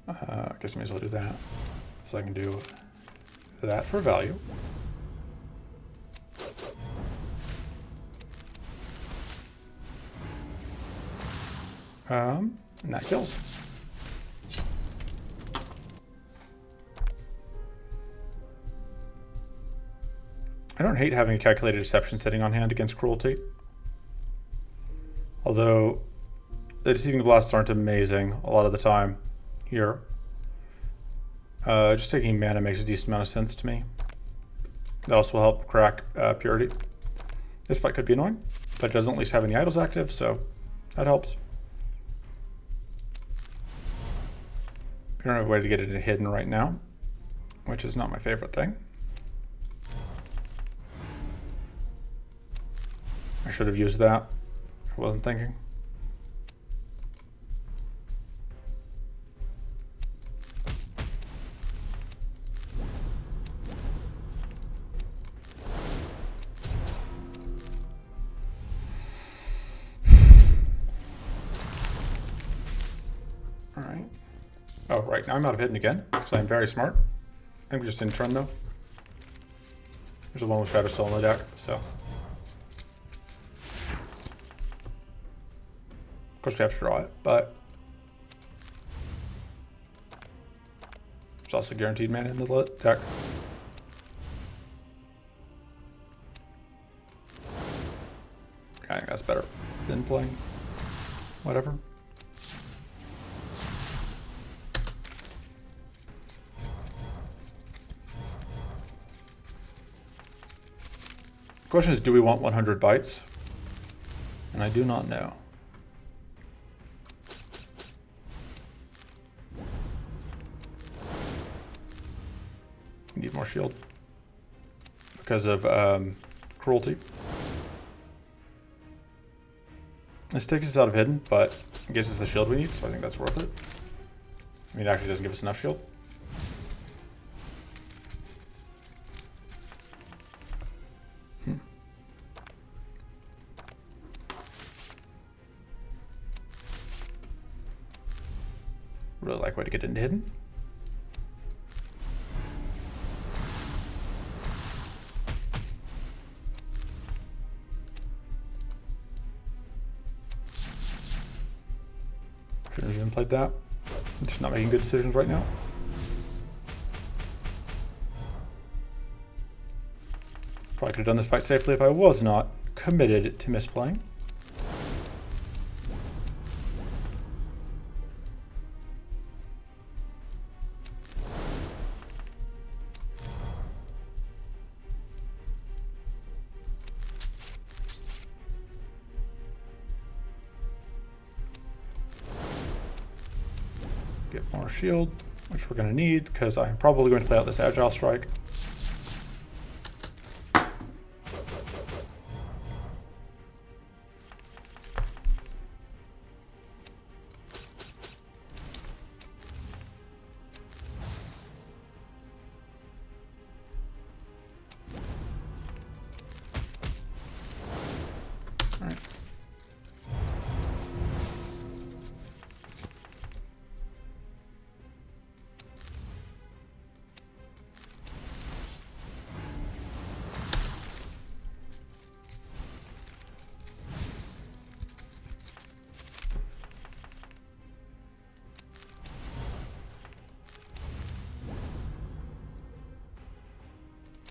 I guess I may as well do that. So I can do that for value. And that kills. I don't hate having a calculated deception setting on hand against cruelty. Although the deceiving blasts aren't amazing a lot of the time here. Just taking mana makes a decent amount of sense to me. That also will help crack purity. This fight could be annoying, but it doesn't at least have any idols active, so that helps. We don't have a way to get it hidden right now, which is not my favorite thing. I should have used that. I wasn't thinking. All right. Oh, right. Now I'm out of hidden again because I'm very smart. I think we just in turn though. There's a one with Shadow Soul in the deck, so. Of course we have to draw it, but there's also guaranteed mana in the deck. I think that's better than playing whatever. The question is, do we want 100 bites? And I do not know. We need more shield because of cruelty. This takes us out of hidden, but I guess it's the shield we need, so I think that's worth it. I mean, it actually doesn't give us enough shield. Really like way to get into hidden. Shouldn't have even played that. I'm just not making good decisions right now. Probably could have done this fight safely if I was not committed to misplaying. Get more shield, which we're going to need because I'm probably going to play out this agile strike.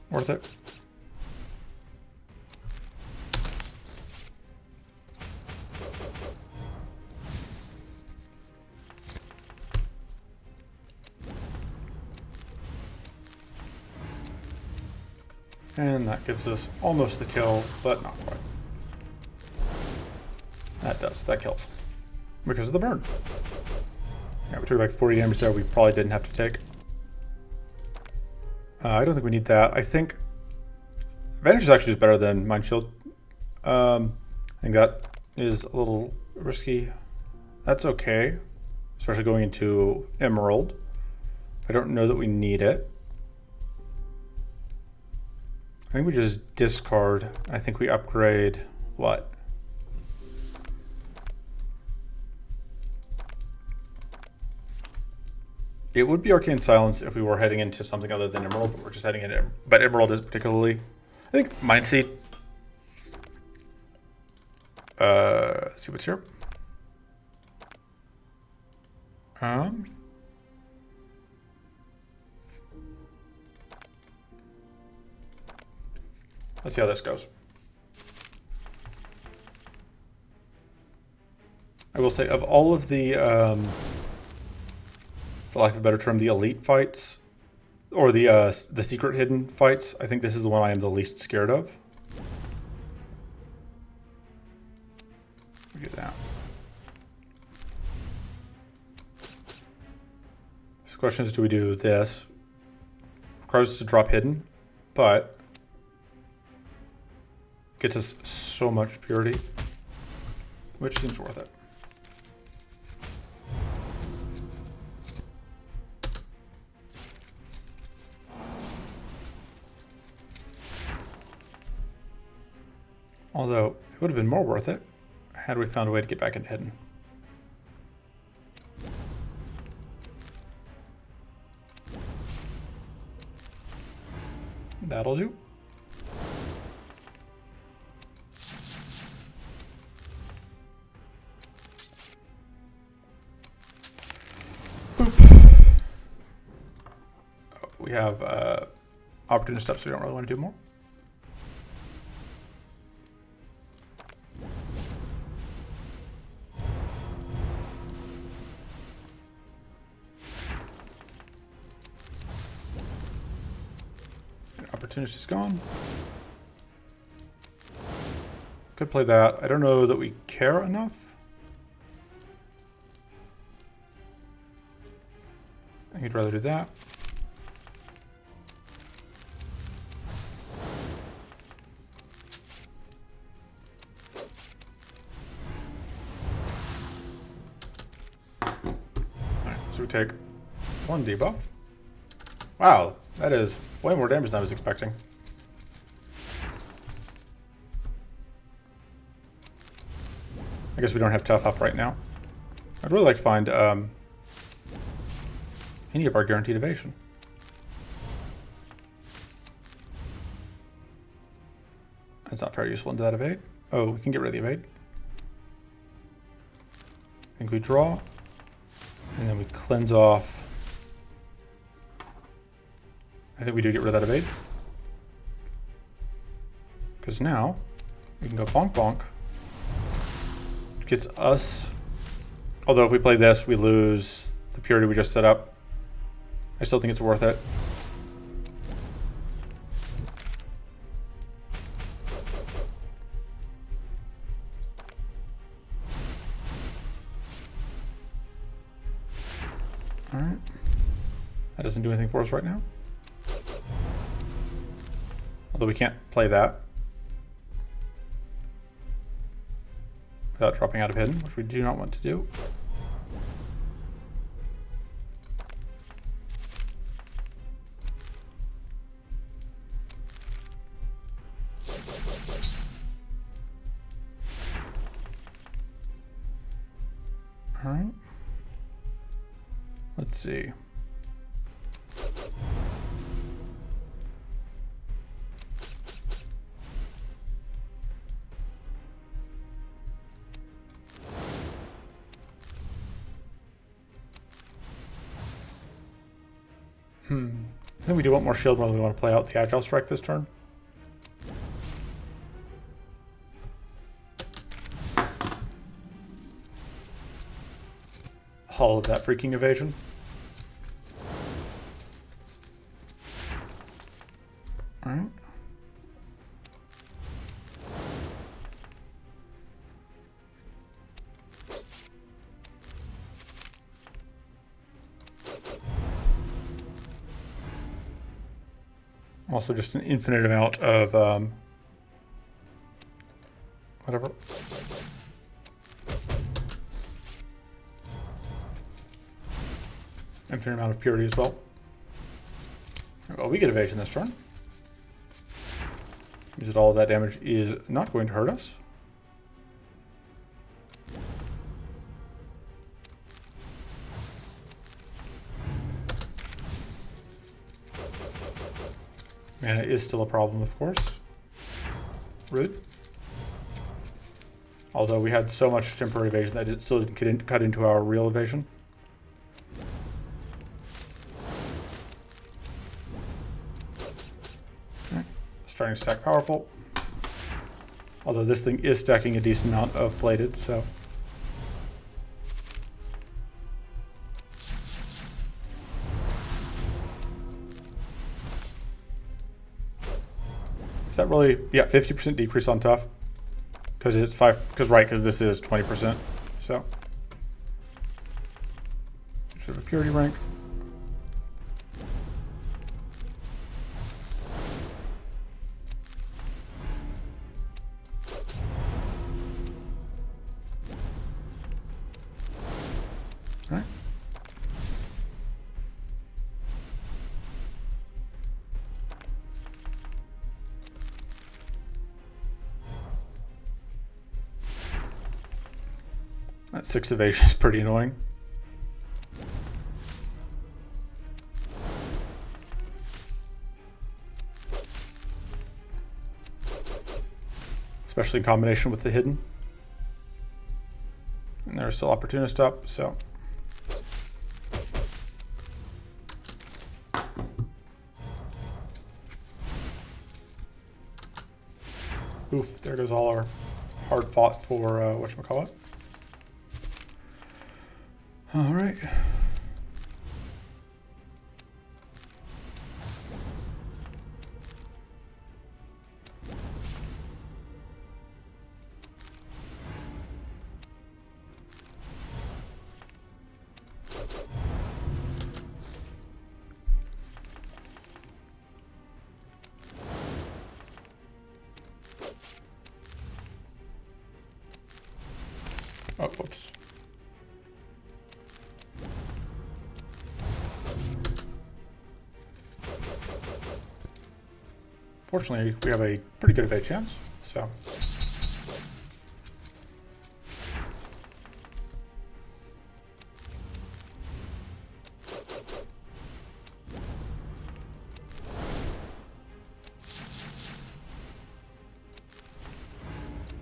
Worth it. And that gives us almost the kill, but not quite. That does. That kills. Because of the burn. Yeah, we took like 40 damage there we probably didn't have to take. I don't think we need that. I think Advantage is actually just better than Mind Shield. I think that is a little risky. That's okay, especially going into Emerald. I don't know that we need it. I think we just discard. I think we upgrade what? It would be Arcane Silence if we were heading into something other than Emerald, but we're just heading into but Emerald is particularly, I think, Mind Seed. Let's see what's here. Let's see how this goes. I will say, of all of the, for lack of a better term, the elite fights, or the secret hidden fights, I think this is the one I am the least scared of. Look at that. The question is, do we do this? Requires us to drop hidden, but gets us so much purity, which seems worth it. Although it would have been more worth it had we found a way to get back into hidden. That'll do. We have opportunity steps, so we don't really want to do more. Opportunity's gone. Could play that. I don't know that we care enough. I think I'd rather do that. Alright, so we take one debuff. Wow, that is way more damage than I was expecting. I guess we don't have tough up right now. I'd really like to find any of our guaranteed evasion. That's not very useful into that evade. Oh, we can get rid of the evade. I think we draw. And then we cleanse off. I think we do get rid of that evade. Because now we can go bonk bonk. Gets us. Although if we play this, we lose the purity we just set up. I still think it's worth it. Alright. That doesn't do anything for us right now. Although we can't play that without dropping out of hidden, which we do not want to do. All right. Let's see. I think we do want more shield when we want to play out the Agile Strike this turn. All of that freaking evasion. Alright. Also just an infinite amount of whatever. Infinite amount of purity as well. Well, we get evasion this turn. Means that all of that damage is not going to hurt us. And it is still a problem, of course. Rude. Although we had so much temporary evasion that it still didn't cut into our real evasion. Okay. Starting to stack powerful. Although this thing is stacking a decent amount of bladed, so. Is that really, yeah, 50% decrease on tough? Because it's 5, because this is 20%, so. Sort of a purity rank. All right. That 6 evasion is pretty annoying. Especially in combination with the hidden. And there's still opportunist up, so. Oof, there goes all our hard fought for whatchamacallit. All right. Oh, whoops. Fortunately, we have a pretty good evade chance, so.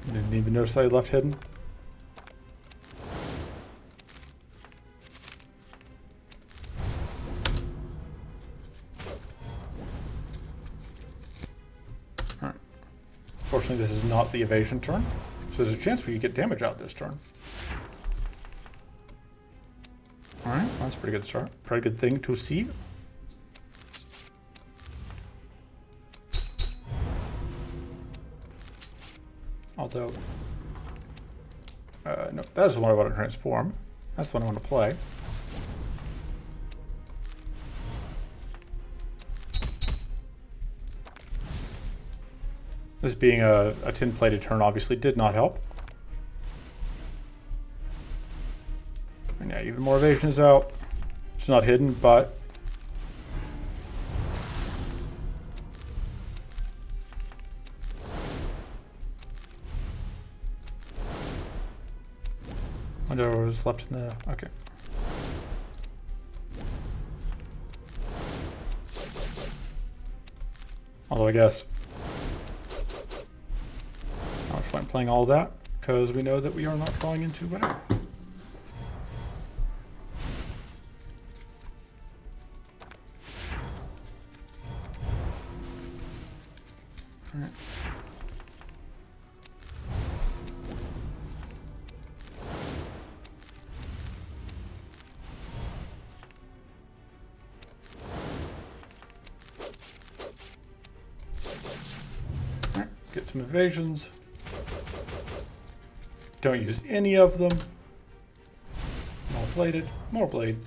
Didn't even notice I left hidden. Fortunately, this is not the evasion turn, so there's a chance we could get damage out this turn. Alright, that's a pretty good start. Pretty good thing to see. Although, no, that is the one I want to transform. That's the one I want to play. This being a tin-plated turn obviously did not help. And yeah, even more evasion is out. It's not hidden, but I wonder what was left in the... okay. Although I guess not much point playing all of that, because we know that we are not falling into whatever. Alright. Get some evasions. Don't use any of them. More bladed, more blade.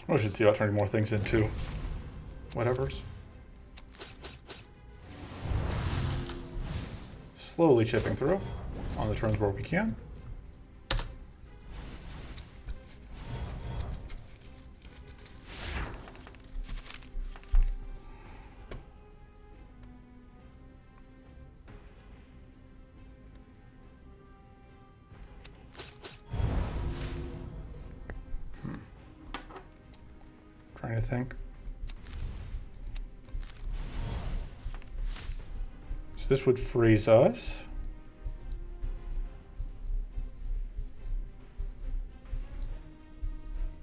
I should see about turning more things into whatevers. Slowly chipping through on the turns where we can. Trying to think. So this would freeze us.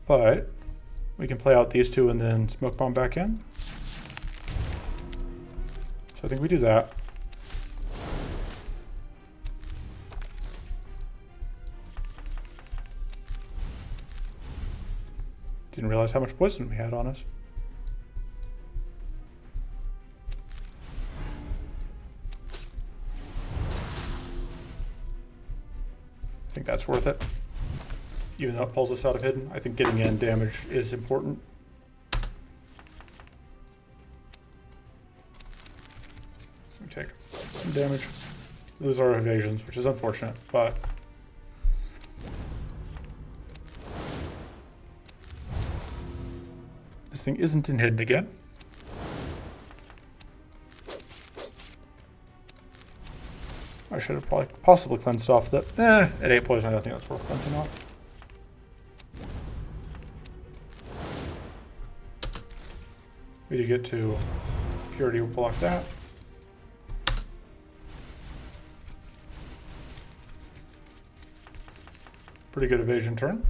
But we can play out these two and then smoke bomb back in. So I think we do that. Didn't realize how much poison we had on us. I think that's worth it. Even though it pulls us out of hidden, I think getting in damage is important. We take some damage, lose our evasions, which is unfortunate, but this thing isn't in hidden again. I should have probably possibly cleansed off the... at 8 poison, I don't think that's worth cleansing off. We do get to Purity, will block that. Pretty good evasion turn.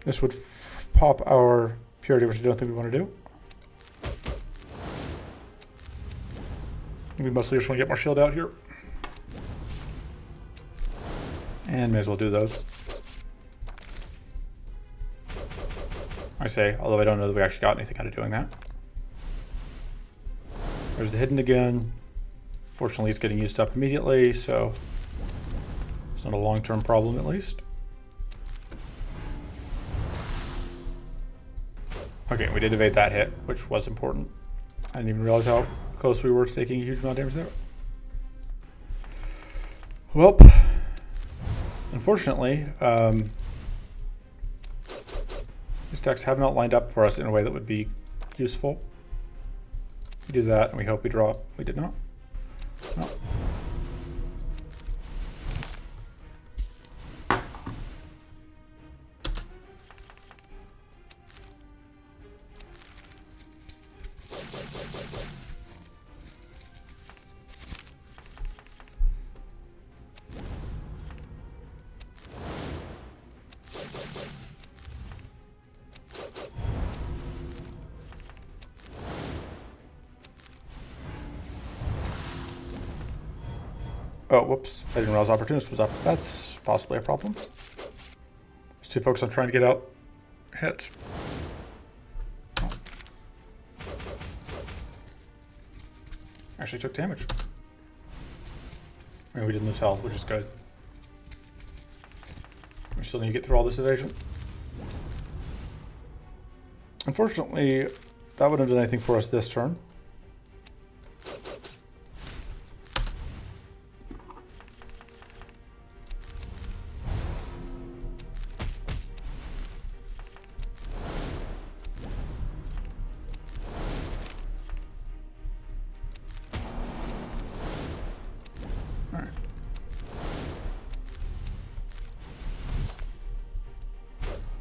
This would pop our Purity, which I don't think we want to do. We mostly just want to get more shield out here. And may as well do those. I say, although I don't know that we actually got anything out of doing that. There's the hidden again. Fortunately, it's getting used up immediately, so it's not a long-term problem at least. Okay, we did evade that hit, which was important. I didn't even realize how close we were to taking a huge amount of damage there. Well, unfortunately, these decks have not lined up for us in a way that would be useful. We do that and we hope we draw. We did not. No. Oh, whoops. I didn't realize Opportunist was up. That's possibly a problem. Just too focused on trying to get out hit. Oh. Actually took damage. I mean, we didn't lose health, which is good. We still need to get through all this evasion. Unfortunately, that wouldn't have done anything for us this turn.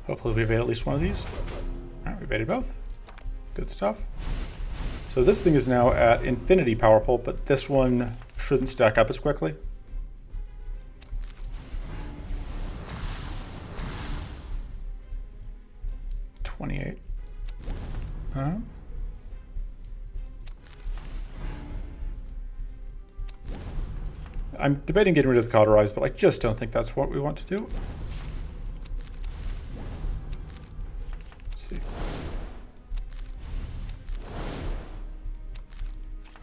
Hopefully we evade at least one of these. Alright, we evaded both. Good stuff. So this thing is now at infinity powerful, but this one shouldn't stack up as quickly. $28. I'm debating getting rid of the cauterize, but I just don't think that's what we want to do.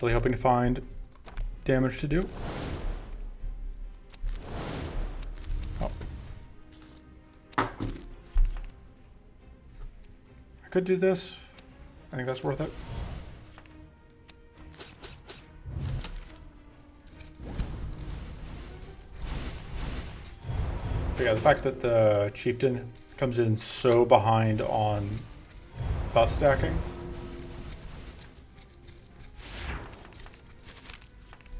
Really hoping to find damage to do. Oh. I could do this. I think that's worth it. But yeah, the fact that the chieftain comes in so behind on buff stacking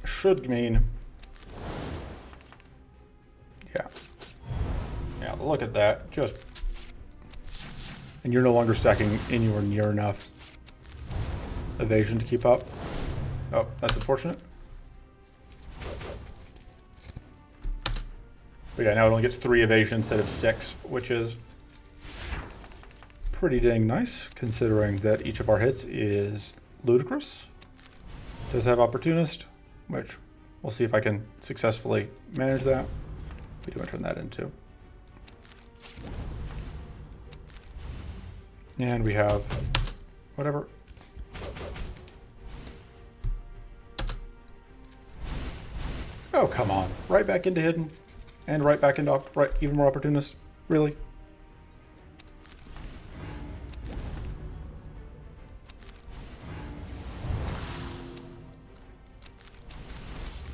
should mean, yeah, look at that, just, and you're no longer stacking anywhere near enough evasion to keep up. Oh, that's unfortunate. But yeah, now it only gets 3 evasion instead of 6, which is pretty dang nice, considering that each of our hits is ludicrous. Does have Opportunist, which we'll see if I can successfully manage that. We do want to turn that into. And we have whatever. Oh, come on. Right back into hidden. And right back into even more Opportunist. Really?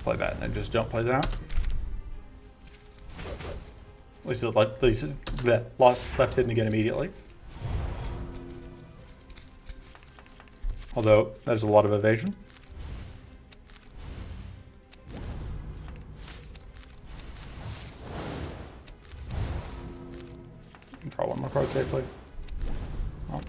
Play that, and just don't play that. At least lost left hidden again immediately. Although there's a lot of evasion. Draw one more card safely. Oh.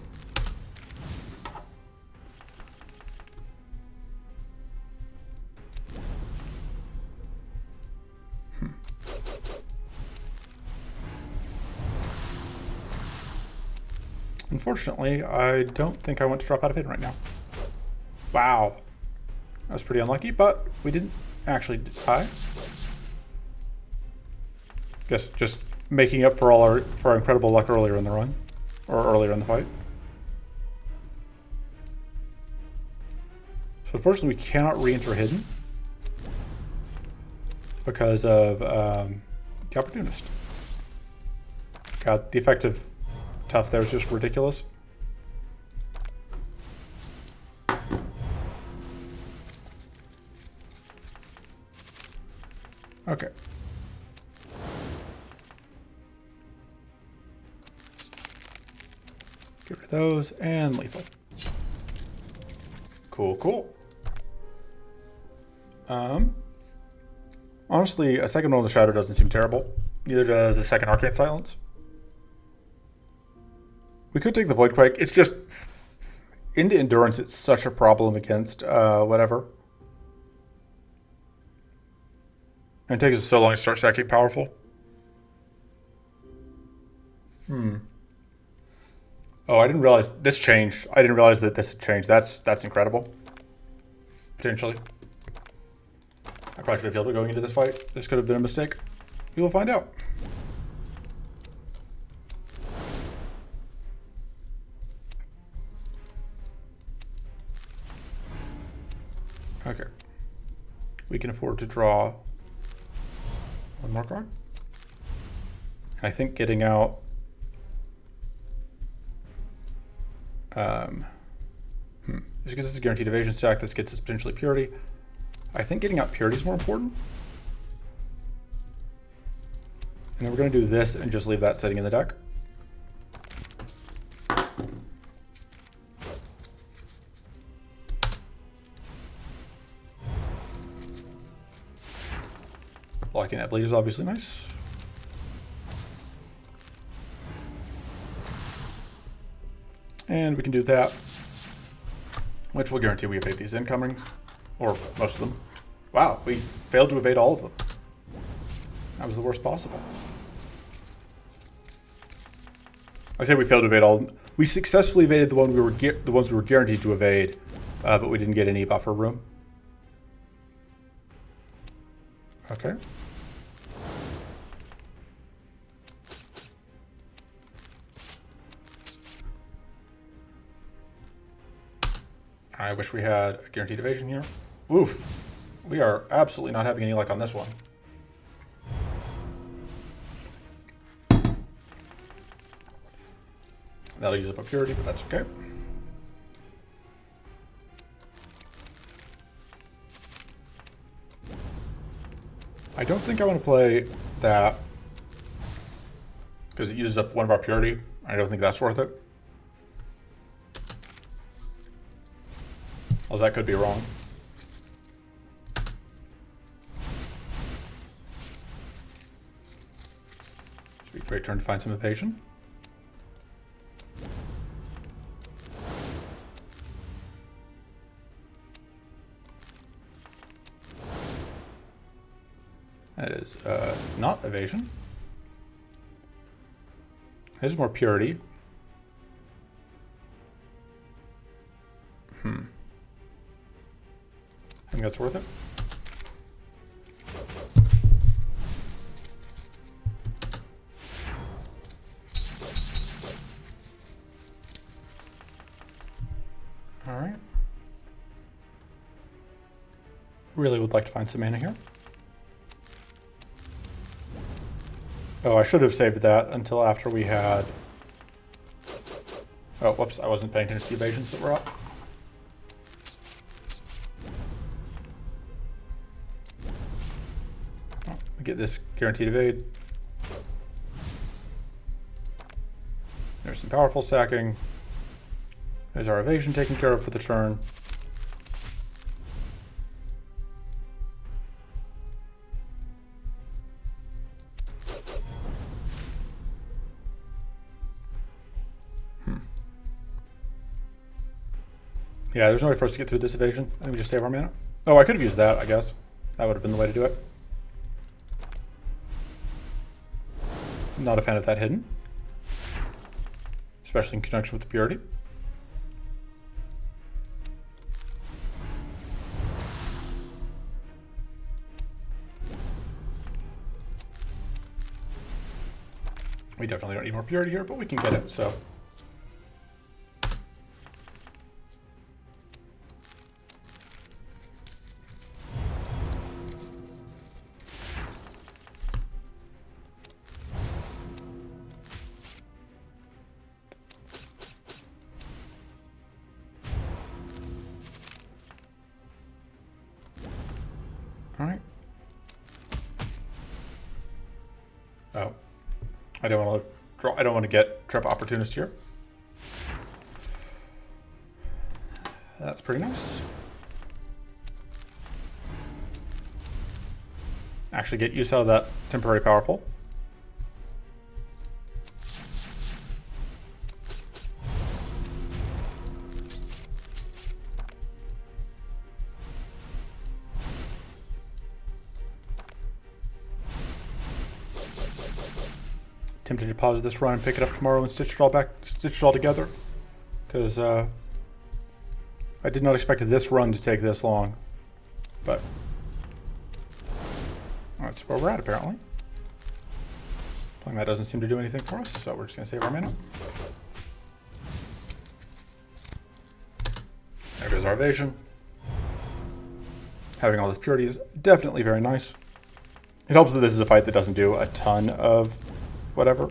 Unfortunately, I don't think I want to drop out of hidden right now. Wow. That was pretty unlucky, but we didn't actually die. Guess just making up for our incredible luck earlier in the run. Or earlier in the fight. So unfortunately we cannot re-enter hidden. Because of the Opportunist. God, the effective tough there is just ridiculous. Okay. Get rid of those and lethal. Cool, cool. Honestly, a second one of the Shadow doesn't seem terrible. Neither does a second Arcane Silence. We could take the Voidquake. It's just, into Endurance, it's such a problem against whatever. And it takes us so long to start stacking powerful. Oh, I didn't realize this changed. I didn't realize that this had changed. That's incredible. Potentially. I probably should have fielded going into this fight. This could have been a mistake. We will find out. Okay. We can afford to draw one more card. I think getting out this gets us a guaranteed evasion stack. This gets us potentially purity. I think getting out purity is more important. And then we're going to do this and just leave that sitting in the deck. Blocking that bleed is obviously nice. And we can do that, which will guarantee we evade these incomings, or most of them. Wow, we failed to evade all of them. That was the worst possible. I say we failed to evade all of them. We successfully evaded the ones we were guaranteed to evade, but we didn't get any buffer room. Okay. I wish we had a guaranteed evasion here. Oof. We are absolutely not having any luck on this one. That'll use up a purity, but that's okay. I don't think I want to play that because it uses up one of our purity. I don't think that's worth it. Well, that could be wrong. Should be a great turn to find some evasion. That is not evasion. There's more purity. I think that's worth it. All right. Really would like to find some mana here. Oh, I should have saved that until after we had... Oh, whoops, I wasn't paying attention to the evasions that were up. Oh, we get this guaranteed evade. There's some powerful stacking. There's our evasion taken care of for the turn. Yeah, there's no way for us to get through this evasion. I think we just save our mana. Oh, I could have used that, I guess. That would have been the way to do it. Not a fan of that hidden. Especially in conjunction with the purity. We definitely don't need more purity here, but we can get it, so... All right. Oh, I don't want to draw. I don't want to get trip opportunist here. That's pretty nice. Actually, get use out of that temporary powerful. Tempted to pause this run and pick it up tomorrow and stitch it all together. Because I did not expect this run to take this long. But that's where we're at, apparently. Playing that doesn't seem to do anything for us, so we're just going to save our mana. There goes our evasion. Having all this purity is definitely very nice. It helps that this is a fight that doesn't do a ton of whatever.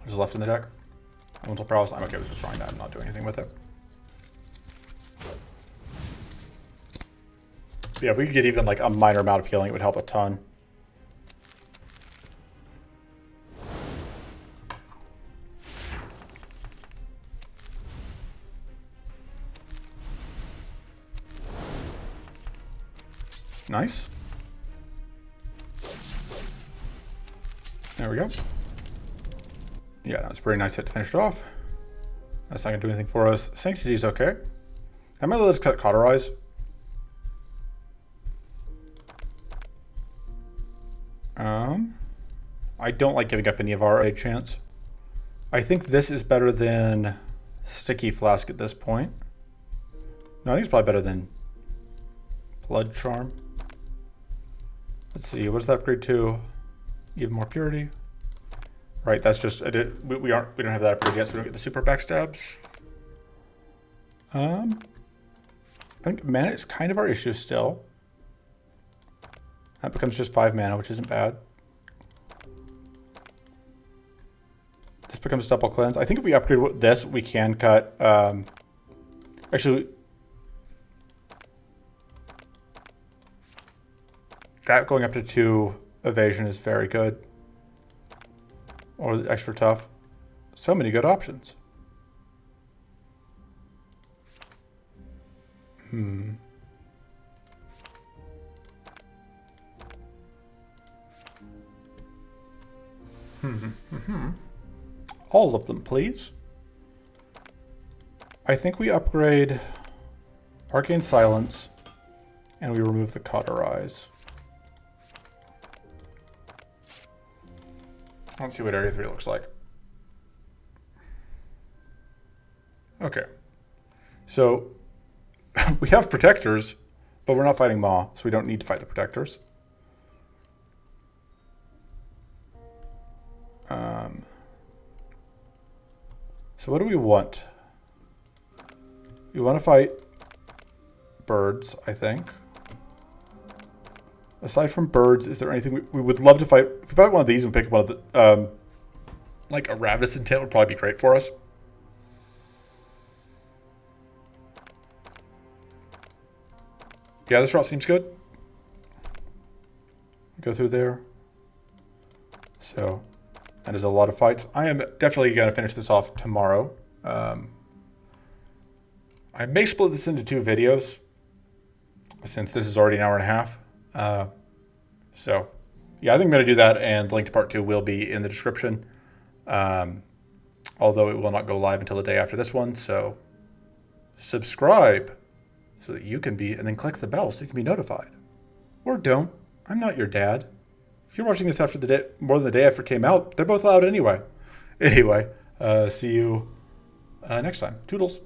What's left in the deck? Elemental Prowess. I'm okay with just trying that and not doing anything with it. But yeah, if we could get even like a minor amount of healing, it would help a ton. Nice. There we go. Yeah, that's a pretty nice hit to finish it off. That's not going to do anything for us. Sanctity's okay. I might let us cut Cauterize. I don't like giving up any of our A chance. I think this is better than Sticky Flask at this point. No, I think it's probably better than Blood Charm. Let's see, what does that upgrade to? Even more purity. Right, that's just we don't have that upgrade yet, so we don't get the super backstabs. I think mana is kind of our issue still. That becomes just 5 mana, which isn't bad. This becomes double cleanse. I think if we upgrade this, we can cut. Actually, that going up to 2 evasion is very good. Or extra tough. So many good options. All of them, please. I think we upgrade Arcane Silence and we remove the Cauterize. Let's see what Area 3 looks like. Okay. So, we have Protectors, but we're not fighting Maw, so we don't need to fight the Protectors. So what do we want? We want to fight birds, I think. Aside from birds, is there anything we would love to fight? If we fight one of these and pick one of the, like a Ravenous Intent would probably be great for us. Yeah, this route seems good. Go through there. So, that is a lot of fights. I am definitely going to finish this off tomorrow. I may split this into 2 videos, since this is already an hour and a half. So, yeah, I think I'm going to do that, and the link to part 2 will be in the description. Although it will not go live until the day after this one, so subscribe so that you can be, and then click the bell so you can be notified. Or don't. I'm not your dad. If you're watching this after the day, more than the day after it came out, they're both loud anyway. Anyway, see you next time. Toodles.